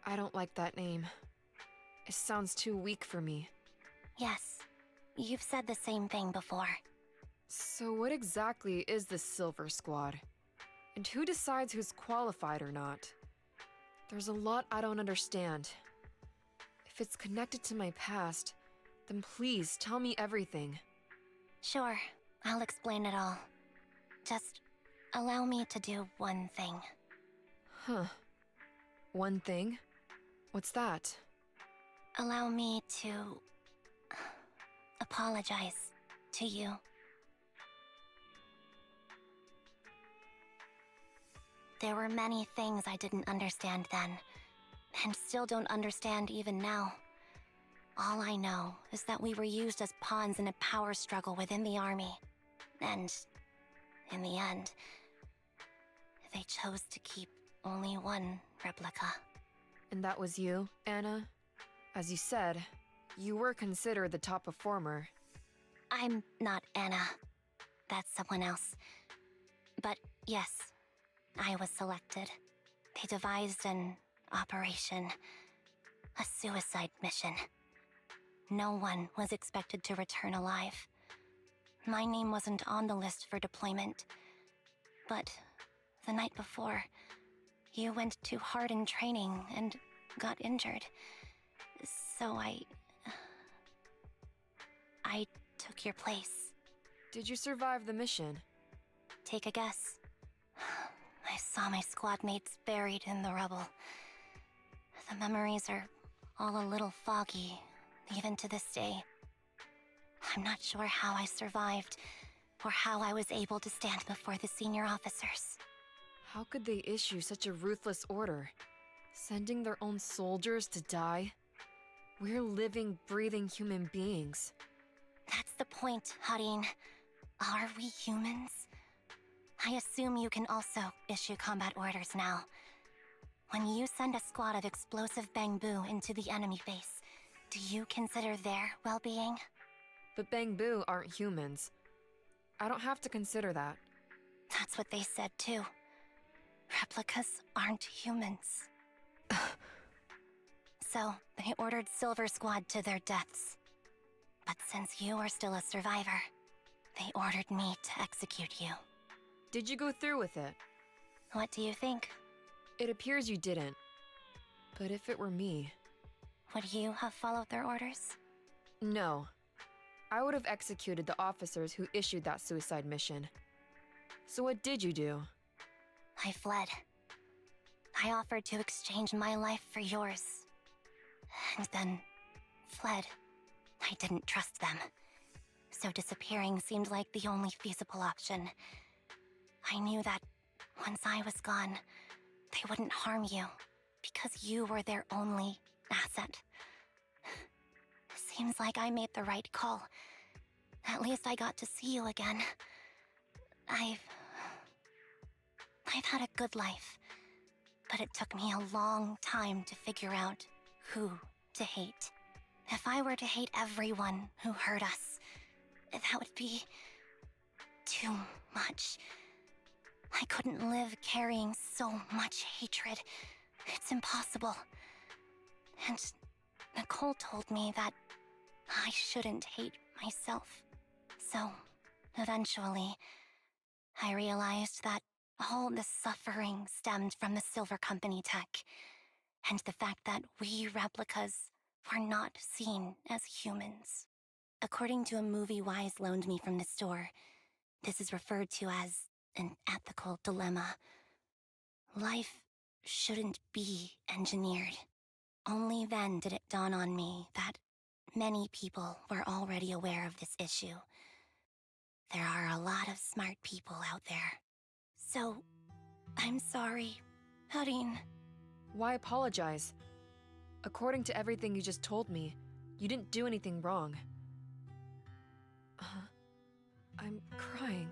I don't like that name. It sounds too weak for me. Yes, you've said the same thing before. So what exactly is this Silver Squad? And who decides who's qualified or not? There's a lot I don't understand. If it's connected to my past, then please tell me everything. Sure, I'll explain it all. Just allow me to do one thing. Huh. One thing? What's that? Allow me to apologize to you. There were many things I didn't understand then, and still don't understand even now. All I know is that we were used as pawns in a power struggle within the army. And, in the end, they chose to keep only one replica. And that was you, Anna? As you said, you were considered the top performer. I'm not Anna. That's someone else. But yes, I was selected. They devised an operation. A suicide mission. No one was expected to return alive. My name wasn't on the list for deployment. But the night before, you went too hard in training and got injured. So I took your place. Did you survive the mission? Take a guess. I saw my squad mates buried in the rubble. The memories are all a little foggy, even to this day. I'm not sure how I survived, or how I was able to stand before the senior officers. How could they issue such a ruthless order? Sending their own soldiers to die? We're living, breathing human beings. That's the point, Harin. Are we humans? I assume you can also issue combat orders now. When you send a squad of explosive bamboo into the enemy base, do you consider their well-being? But Bangbu aren't humans. I don't have to consider that. That's what they said too. Replicas aren't humans. So, they ordered Silver Squad to their deaths. But since you are still a survivor, they ordered me to execute you. Did you go through with it? What do you think? It appears you didn't. But if it were me... Would you have followed their orders? No. I would have executed the officers who issued that suicide mission. So what did you do? I fled. I offered to exchange my life for yours. And then fled. I didn't trust them. So disappearing seemed like the only feasible option. I knew that once I was gone, they wouldn't harm you, because you were their only asset. Seems like I made the right call. At least I got to see you again. I've had a good life, but it took me a long time to figure out who to hate. If I were to hate everyone who hurt us, that would be too much. I couldn't live carrying so much hatred. It's impossible. And Nicole told me that I shouldn't hate myself. So, eventually, I realized that all the suffering stemmed from the Silver Company tech, and the fact that we replicas were not seen as humans. According to a movie Wise loaned me from the store, this is referred to as an ethical dilemma. Life shouldn't be engineered. Only then did it dawn on me that many people were already aware of this issue. There are a lot of smart people out there. So, I'm sorry, Harin. Why apologize? According to everything you just told me, you didn't do anything wrong. I'm crying.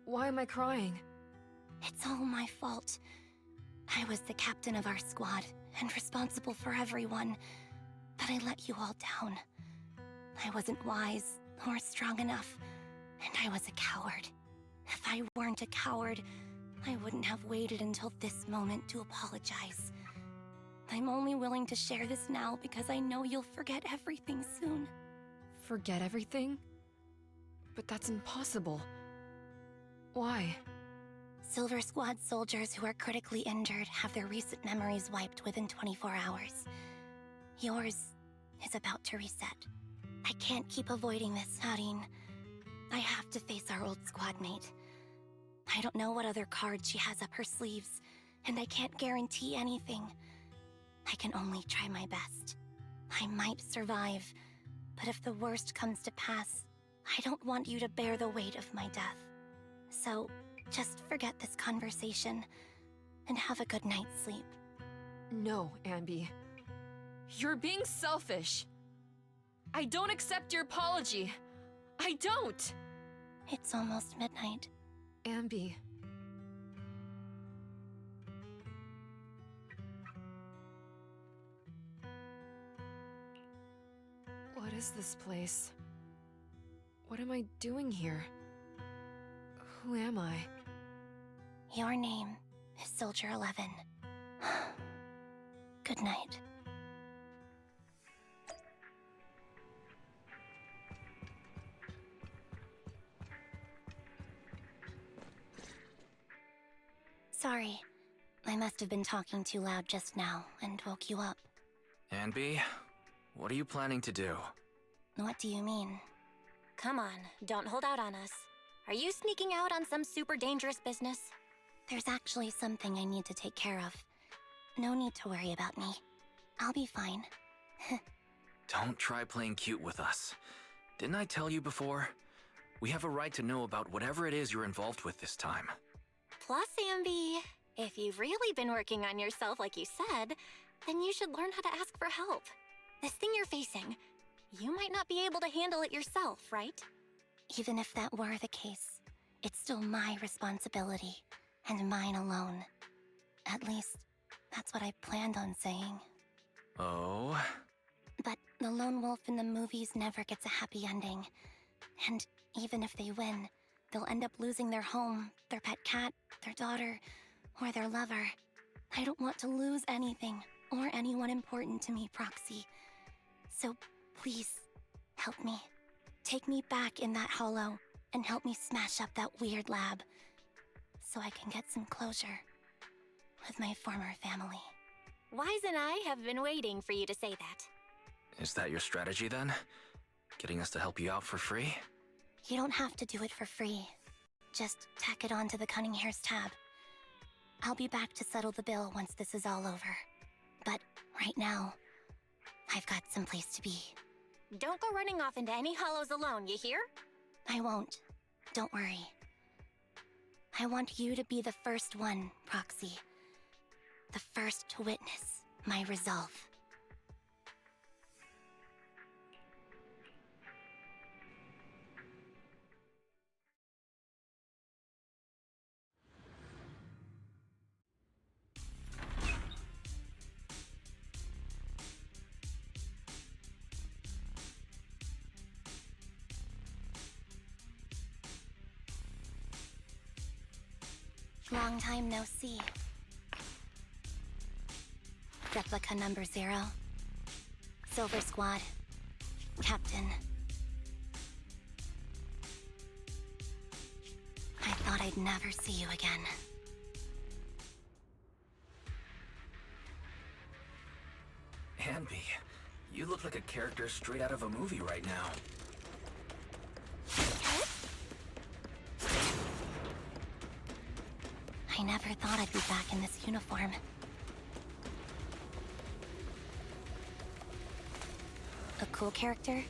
Why am I crying? It's all my fault. I was the captain of our squad and responsible for everyone, but I let you all down. I wasn't wise or strong enough, and I was a coward. If I weren't a coward, I wouldn't have waited until this moment to apologize. I'm only willing to share this now because I know you'll forget everything soon. Forget everything? But that's impossible. Why? Silver Squad soldiers who are critically injured have their recent memories wiped within 24 hours. Yours is about to reset. I can't keep avoiding this, Harin. I have to face our old squad mate. I don't know what other cards she has up her sleeves, and I can't guarantee anything. I can only try my best. I might survive, but if the worst comes to pass, I don't want you to bear the weight of my death. So, just forget this conversation, and have a good night's sleep. No, Anby. You're being selfish. I don't accept your apology. I don't! It's almost midnight. Anby. What is this place? What am I doing here? Who am I? Your name is Soldier 11. Good night. Sorry. I must have been talking too loud just now and woke you up. Anby, what are you planning to do? What do you mean? Come on, don't hold out on us. Are you sneaking out on some super dangerous business? There's actually something I need to take care of. No need to worry about me. I'll be fine. Don't try playing cute with us. Didn't I tell you before? We have a right to know about whatever it is you're involved with this time. Plus, Anby, if you've really been working on yourself like you said, then you should learn how to ask for help. This thing you're facing, you might not be able to handle it yourself, right? Even if that were the case, it's still my responsibility, and mine alone. At least, that's what I planned on saying. Oh? But the lone wolf in the movies never gets a happy ending. And even if they win, they'll end up losing their home, their pet cat, their daughter, or their lover. I don't want to lose anything, or anyone important to me, Proxy. So please, help me. Take me back in that hollow, and help me smash up that weird lab, so I can get some closure with my former family. Wise and I have been waiting for you to say that. Is that your strategy then? Getting us to help you out for free? You don't have to do it for free. Just tack it onto the Cunning Hair's tab. I'll be back to settle the bill once this is all over. But right now, I've got someplace to be. Don't go running off into any hollows alone, you hear? I won't. Don't worry. I want you to be the first one, Proxy. The first to witness my resolve. Long time no see. Replica number 0. Silver Squad. Captain. I thought I'd never see you again. Anby, you look like a character straight out of a movie right now. I never thought I'd be back in this uniform. A cool character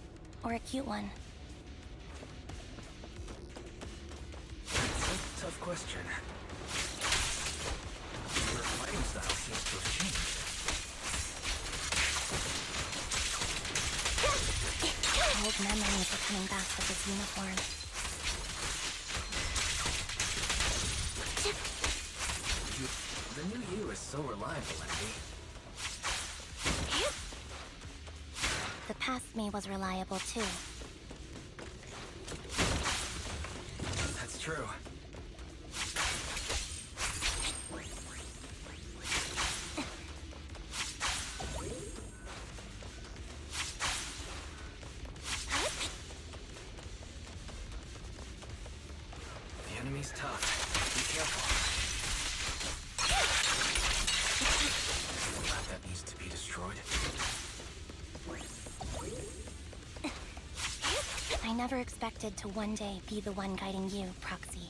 or a cute one? That's a tough question. Your fighting style seems to have changed. Old memories are coming back with this uniform. The new you is so reliable, Andy. The past me was reliable too. That's true. The enemy's tough. Be careful. That needs to be destroyed. I never expected to one day be the one guiding you, Proxy.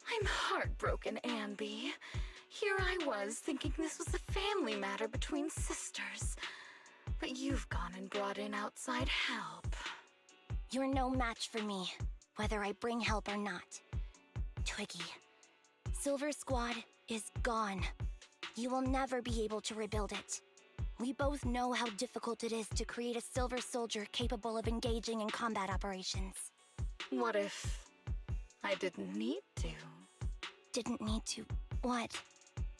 I'm heartbroken, Anby. Here I was, thinking this was a family matter between sisters. But you've gone and brought in outside help. You're no match for me, whether I bring help or not. Twiggy, Silver Squad is gone. You will never be able to rebuild it. We both know how difficult it is to create a Silver Soldier capable of engaging in combat operations. What if I didn't need to? Didn't need to. What?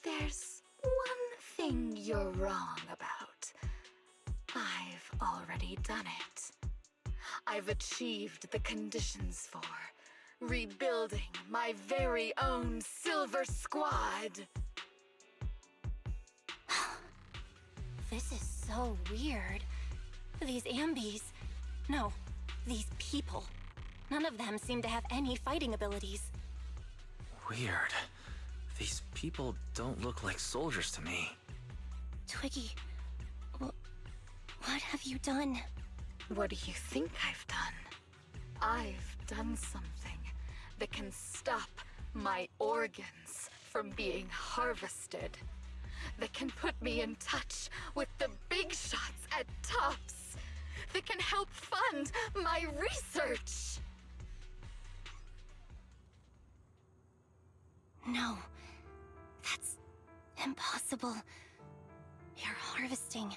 There's one thing you're wrong about. I've already done it. I've achieved the conditions for rebuilding my very own Silver Squad. This is so weird. These Ambys... No, these people. None of them seem to have any fighting abilities. Weird. These people don't look like soldiers to me. Twiggy, what have you done? What do you think I've done? I've done something that can stop my organs from being harvested. That can put me in touch with the big shots at Tops. That can help fund my research. No, that's impossible. You're harvesting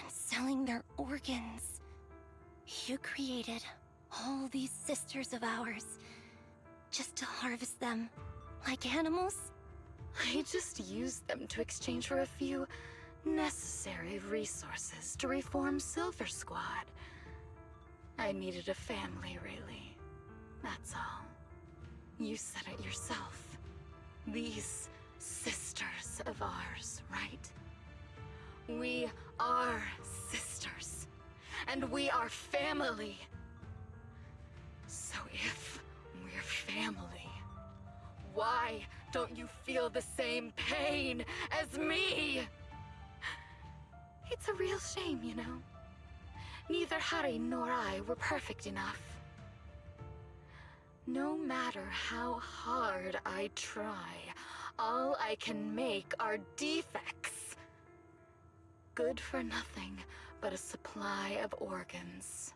and selling their organs. You created all these sisters of ours just to harvest them like animals? I just used them to exchange for a few necessary resources to reform Silver Squad. I needed a family, really. That's all. You said it yourself. These sisters of ours, right? We are sisters. And we are family. So if we're family, why don't you feel the same pain as me? It's a real shame, you know? Neither Harry nor I were perfect enough. No matter how hard I try, all I can make are defects. Good for nothing but a supply of organs.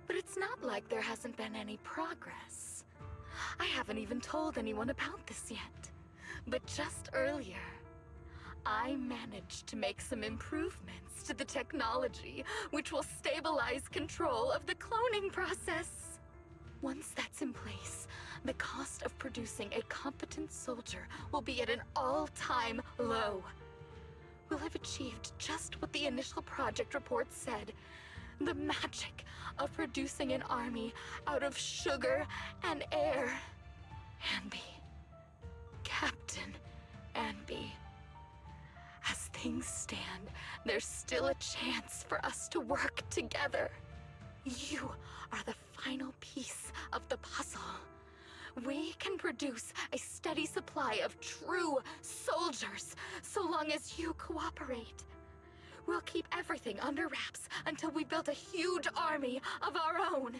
But it's not like there hasn't been any progress. I haven't even told anyone about this yet. But just earlier, I managed to make some improvements to the technology which will stabilize control of the cloning process. Once that's in place, the cost of producing a competent soldier will be at an all-time low. We'll have achieved just what the initial project report said. The magic of producing an army out of sugar and air. Anby. Captain Anby. As things stand, there's still a chance for us to work together. You are the final piece of the puzzle. We can produce a steady supply of true soldiers so long as you cooperate. We'll keep everything under wraps until we build a huge army of our own.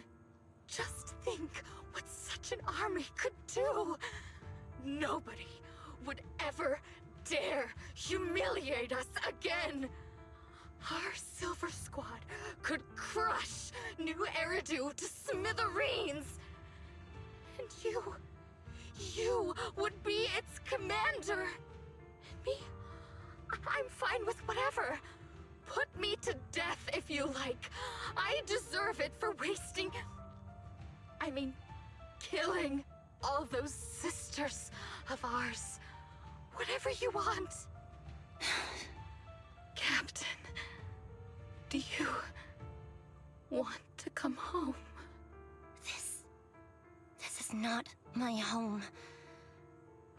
Just think what such an army could do. Nobody would ever dare humiliate us again. Our Silver Squad could crush New Eridu to smithereens. And you would be its commander. And me, I'm fine with whatever. Put me to death if you like. I deserve it for killing all those sisters of ours. Whatever you want. Captain, do you want to come home? This is not my home.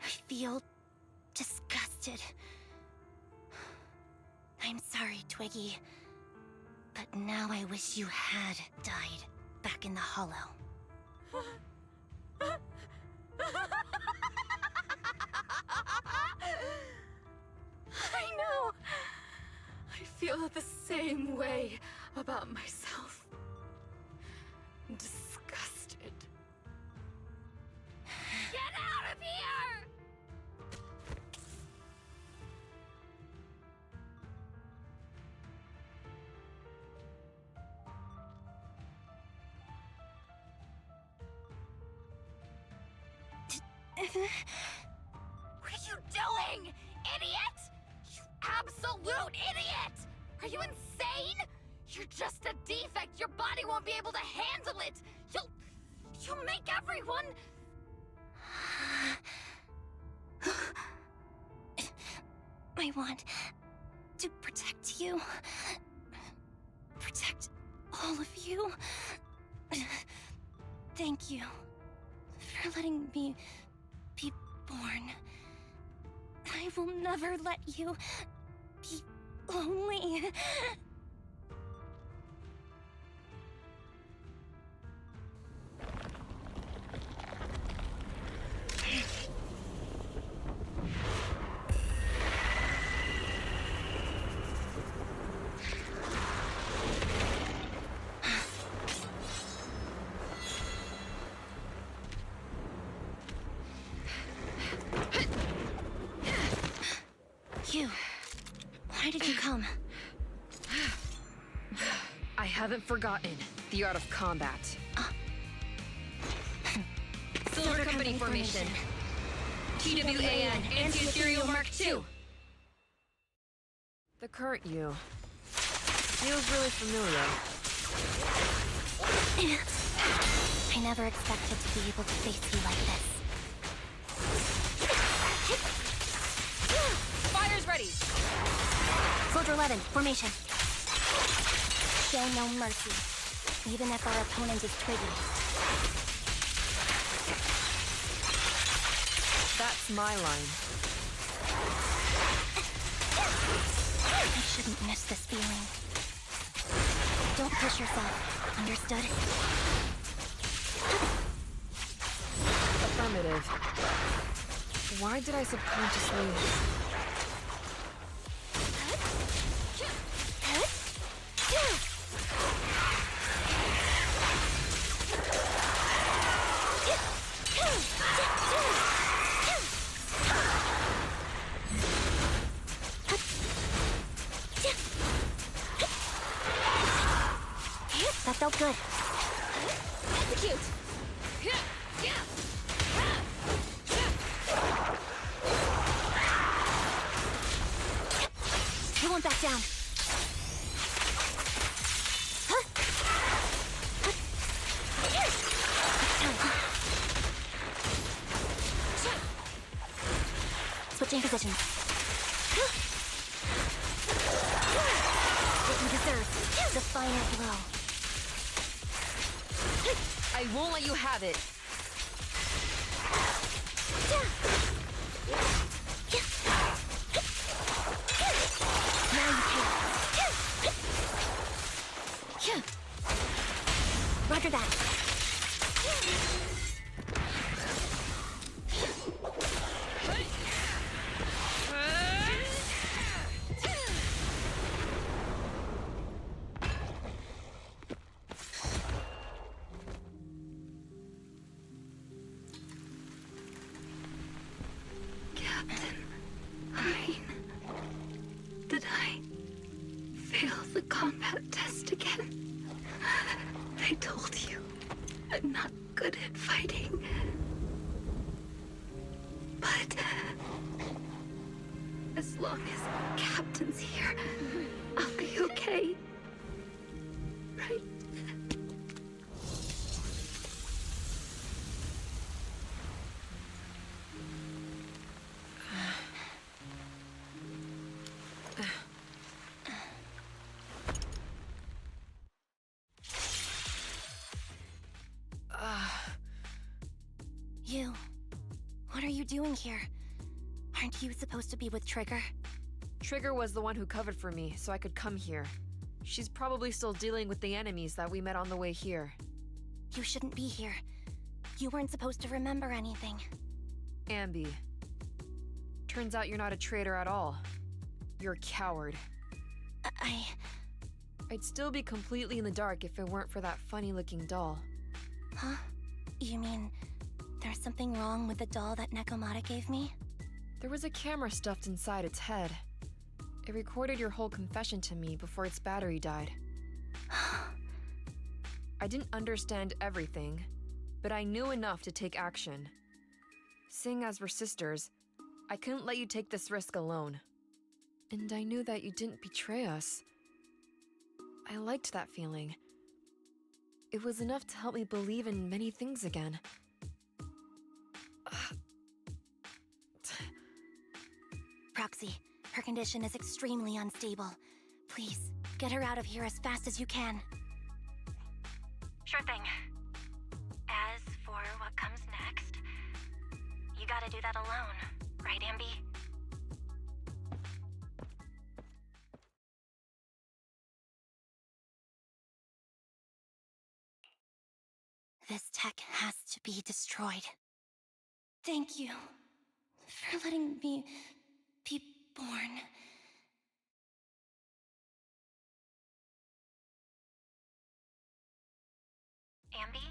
I feel disgusted. I'm sorry, Twiggy. But now I wish you had died back in the Hollow. I know. I feel the same way about myself. Disgusted. Get out of here! What are you doing, idiot? You absolute idiot! Are you insane? You're just a defect. Your body won't be able to handle it. You'll make everyone... I want to protect you. Protect all of you. Thank you for letting me be born. I will never let you be lonely. You. Why did you come? I haven't forgotten the art of combat. Silver Company formation. TWAN, Anti-Ethereal Mark II. The current you feels really familiar. I never expected to be able to face you like this. Fire's ready! Soldier 11, formation. Show no mercy, even if our opponent is Twiggy. That's my line. I shouldn't miss this feeling. Don't push yourself, understood? Affirmative. Why did I subconsciously... felt good. Execute! I won't back down. Switching positions. What you deserve. The final blow. I won't let you have it. Now you can. Roger that. Did I fail the combat test again? I told you, I'm not good at fighting. But as long as Captain's here, I'll be okay. Right? You. What are you doing here? Aren't you supposed to be with Trigger? Trigger was the one who covered for me, so I could come here. She's probably still dealing with the enemies that we met on the way here. You shouldn't be here. You weren't supposed to remember anything. Anby. Turns out you're not a traitor at all. You're a coward. I'd still be completely in the dark if it weren't for that funny-looking doll. Huh? You mean there's something wrong with the doll that Nekomata gave me? There was a camera stuffed inside its head. It recorded your whole confession to me before its battery died. I didn't understand everything, but I knew enough to take action. Seeing as we're sisters, I couldn't let you take this risk alone. And I knew that you didn't betray us. I liked that feeling. It was enough to help me believe in many things again. Proxy, her condition is extremely unstable. Please, get her out of here as fast as you can. Sure thing. As for what comes next, you gotta do that alone, right, Anby? This tech has to be destroyed. Thank you for letting me be born. Anby?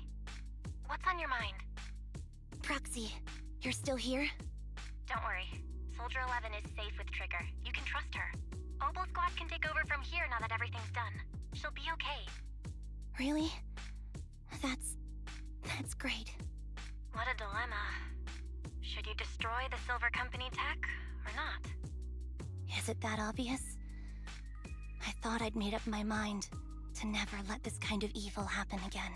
What's on your mind? Proxy, you're still here? Don't worry. Soldier 11 is safe with Trigger. You can trust her. Oboe Squad can take over from here now that everything's done. She'll be okay. Really? That's great. What a dilemma. Should you destroy the Silver Company tech, or not? Is it that obvious? I thought I'd made up my mind to never let this kind of evil happen again.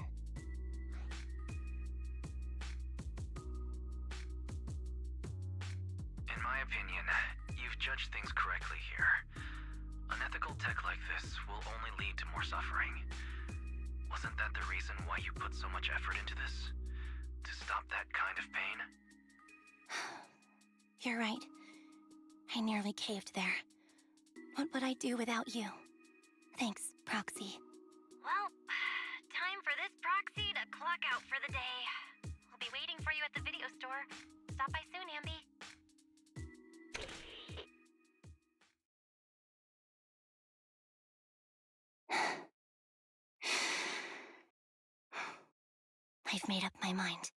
In my opinion, you've judged things correctly here. Unethical tech like this will only lead to more suffering. Wasn't that the reason why you put so much effort into this? To stop that kind of pain? You're right. I nearly caved there. What would I do without you? Thanks, Proxy. Well, time for this Proxy to clock out for the day. I'll be waiting for you at the video store. Stop by soon, Anby. I've made up my mind.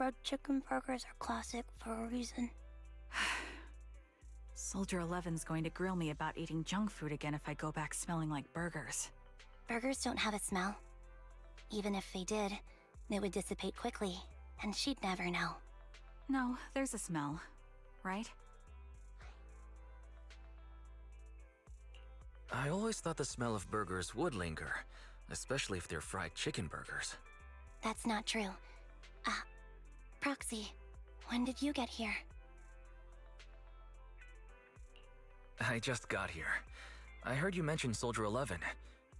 fried chicken burgers are classic for a reason. Soldier 11's going to grill me about eating junk food again if I go back smelling like burgers. Burgers don't have a smell. Even if they did, it would dissipate quickly, and she'd never know. No, there's a smell, right? I always thought the smell of burgers would linger, especially if they're fried chicken burgers. That's not true. Proxy, when did you get here? I just got here. I heard you mention Soldier 11.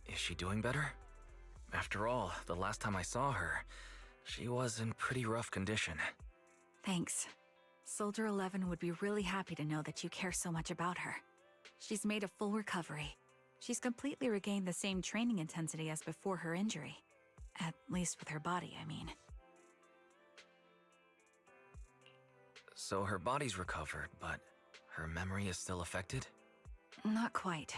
Is she doing better? After all, the last time I saw her, she was in pretty rough condition. Thanks. Soldier 11 would be really happy to know that you care so much about her. She's made a full recovery. She's completely regained the same training intensity as before her injury. At least with her body, I mean. So her body's recovered, but her memory is still affected? Not quite.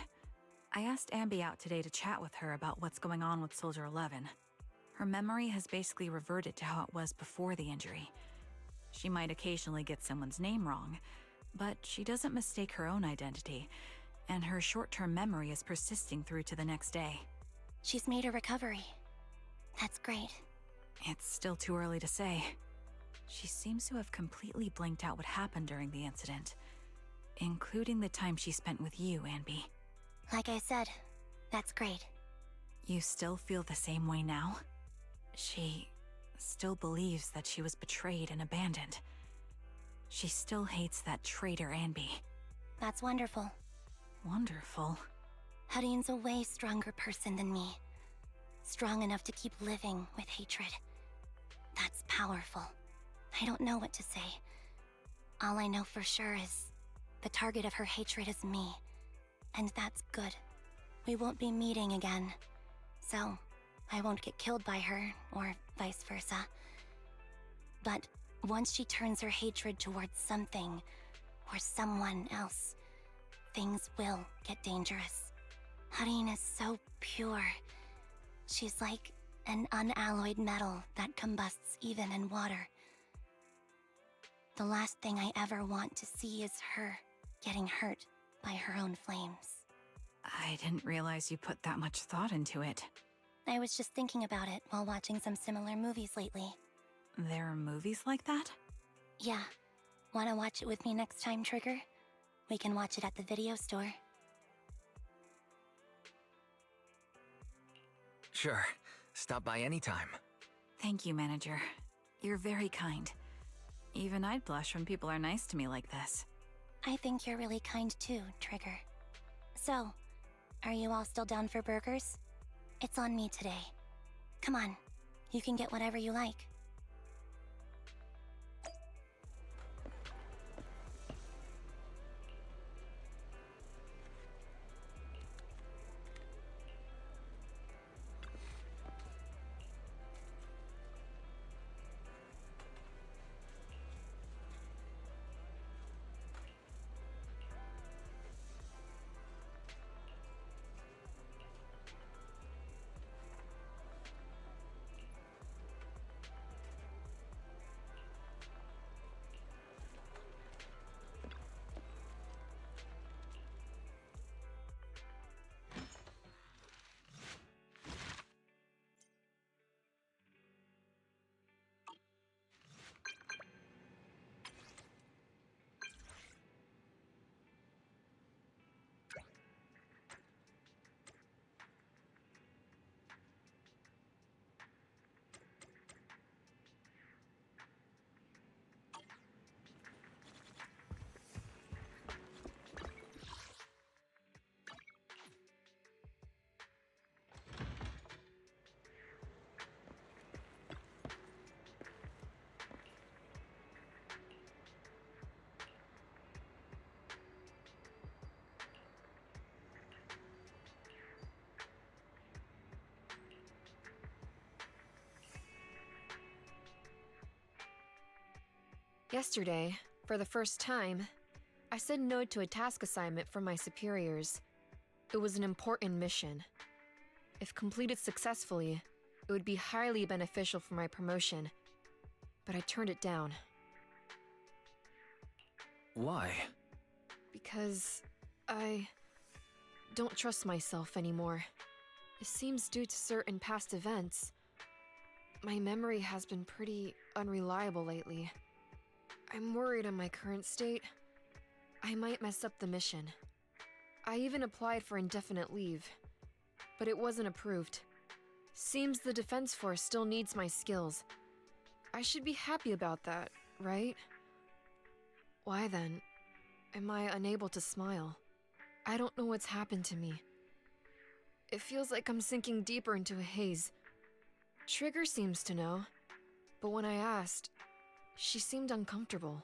I asked Anby out today to chat with her about what's going on with Soldier 11. Her memory has basically reverted to how it was before the injury. She might occasionally get someone's name wrong, but she doesn't mistake her own identity, and her short-term memory is persisting through to the next day. She's made a recovery. That's great. It's still too early to say. She seems to have completely blanked out what happened during the incident, including the time she spent with you, Anby. Like I said, that's great. You still feel the same way now? She still believes that she was betrayed and abandoned. She still hates that traitor Anby. That's wonderful. Wonderful. Hudeen's a way stronger person than me. Strong enough to keep living with hatred. That's powerful. I don't know what to say. All I know for sure is the target of her hatred is me. And that's good. We won't be meeting again. So, I won't get killed by her, or vice versa. But once she turns her hatred towards something, or someone else, things will get dangerous. Hudeen is so pure. She's like an unalloyed metal that combusts even in water. The last thing I ever want to see is her getting hurt by her own flames. I didn't realize you put that much thought into it. I was just thinking about it while watching some similar movies lately. There are movies like that? Yeah. Wanna watch it with me next time, Trigger? We can watch it at the video store. Sure. Stop by anytime. Thank you, Manager. You're very kind. Even I'd blush when people are nice to me like this. I think you're really kind too, Trigger. So, are you all still down for burgers? It's on me today. Come on, you can get whatever you like. Yesterday, for the first time, I said no to a task assignment from my superiors. It was an important mission. If completed successfully, it would be highly beneficial for my promotion. but I turned it down. Why? Because I don't trust myself anymore. It seems due to certain past events. My memory has been pretty unreliable lately. I'm worried in my current state, I might mess up the mission. I even applied for indefinite leave, but it wasn't approved. Seems the Defense Force still needs my skills. I should be happy about that, right? Why then am I unable to smile? I don't know what's happened to me. It feels like I'm sinking deeper into a haze. Trigger seems to know, but when I asked, she seemed uncomfortable.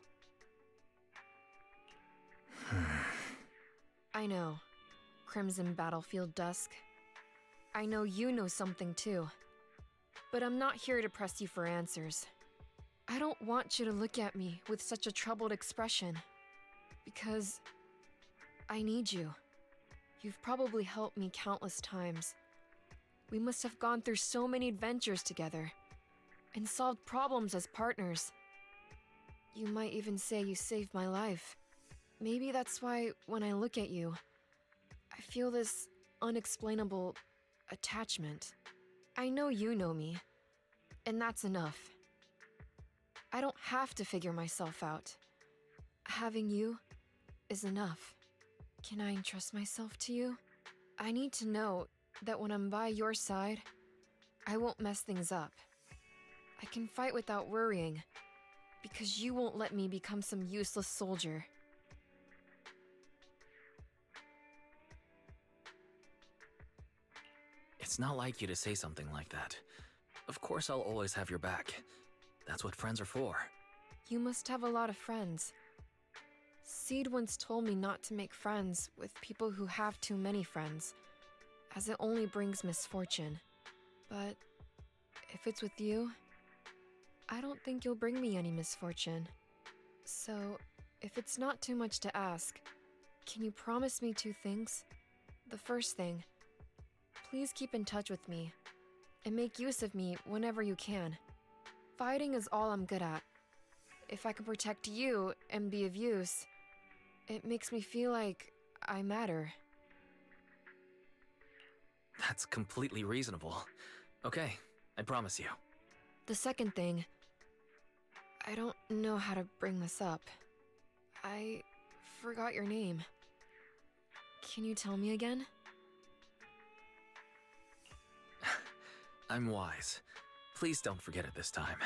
I know, Crimson Battlefield Dusk. I know you know something too. But I'm not here to press you for answers. I don't want you to look at me with such a troubled expression. Because I need you. You've probably helped me countless times. We must have gone through so many adventures together and solved problems as partners. You might even say you saved my life. Maybe that's why when I look at you, I feel this unexplainable attachment. I know you know me, and that's enough. I don't have to figure myself out. Having you is enough. Can I entrust myself to you? I need to know that when I'm by your side, I won't mess things up. I can fight without worrying, because you won't let me become some useless soldier. It's not like you to say something like that. Of course I'll always have your back. That's what friends are for. You must have a lot of friends. Seed once told me not to make friends with people who have too many friends, as it only brings misfortune. But if it's with you, I don't think you'll bring me any misfortune. So, if it's not too much to ask, can you promise me 2 things? The first thing, please keep in touch with me, and make use of me whenever you can. Fighting is all I'm good at. If I can protect you and be of use, it makes me feel like I matter. That's completely reasonable. Okay, I promise you. The second thing, I don't know how to bring this up. I forgot your name. Can you tell me again? I'm Wise. Please don't forget it this time.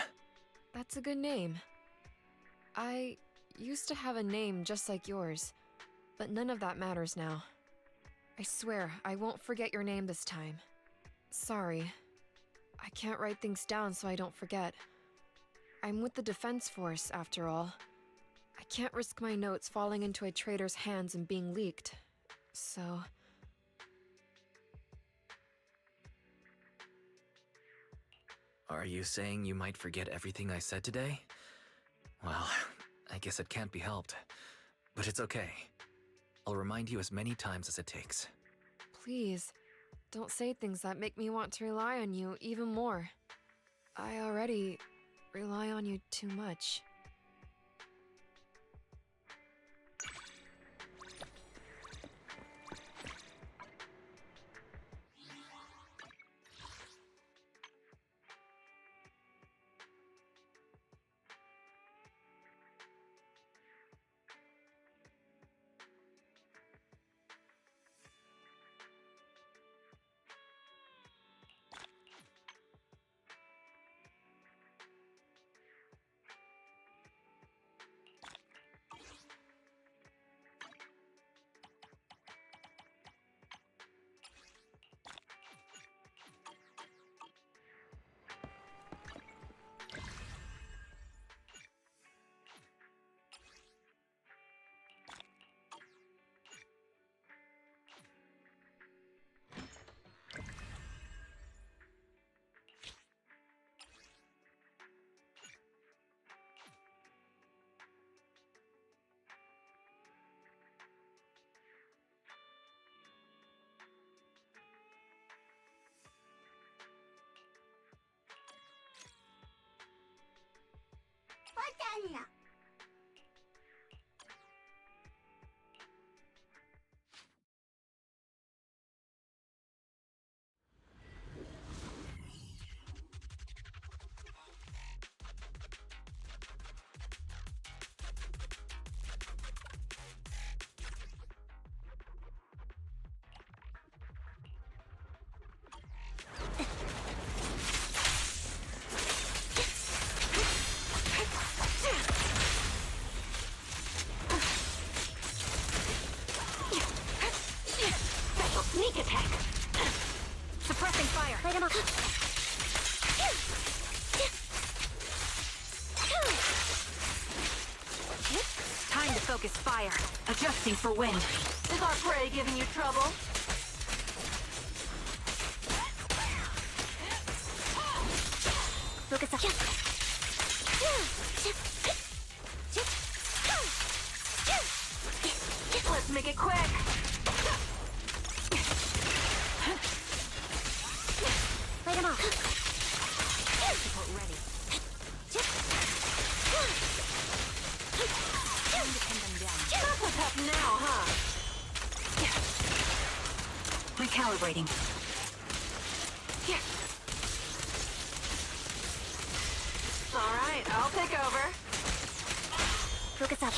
That's a good name. I used to have a name just like yours, but none of that matters now. I swear I won't forget your name this time. Sorry. I can't write things down so I don't forget. I'm with the Defense Force, after all. I can't risk my notes falling into a traitor's hands and being leaked, so... Are you saying you might forget everything I said today? Well, I guess it can't be helped. But it's okay. I'll remind you as many times as it takes. Please, don't say things that make me want to rely on you even more. I already rely on you too much. Sneak attack! Suppressing fire! Light him up. Time to focus fire. Adjusting for wind. Is our prey giving you trouble? Focus up. Let's make it quick! Light him up. Support ready. Time to pin them down. Not what's up now, huh? Recalibrating. Alright, I'll take over. Focus up.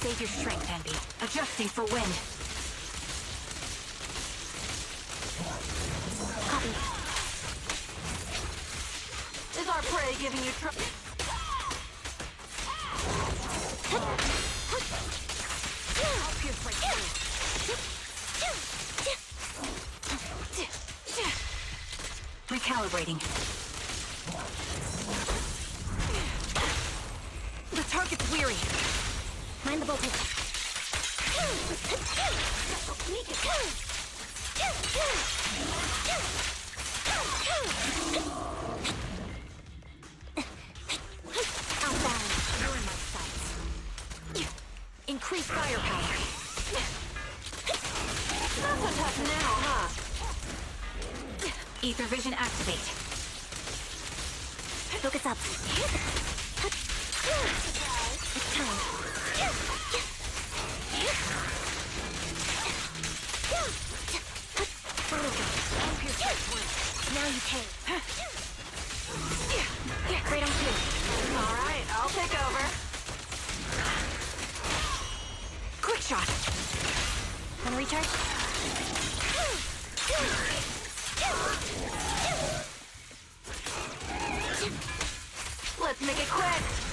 Save your strength, Anby. Adjusting for wind. Copy. Is our prey giving you trouble? Recalibrating. The target's weary. Mind the voltage. Outbound. You're in my sights. Increase firepower. Not so tough now, huh? Ether vision activate. Focus up. It's time. Now you can. Right on cue. All right, I'll take over. Quick shot. Wanna recharge? Let's make it quick.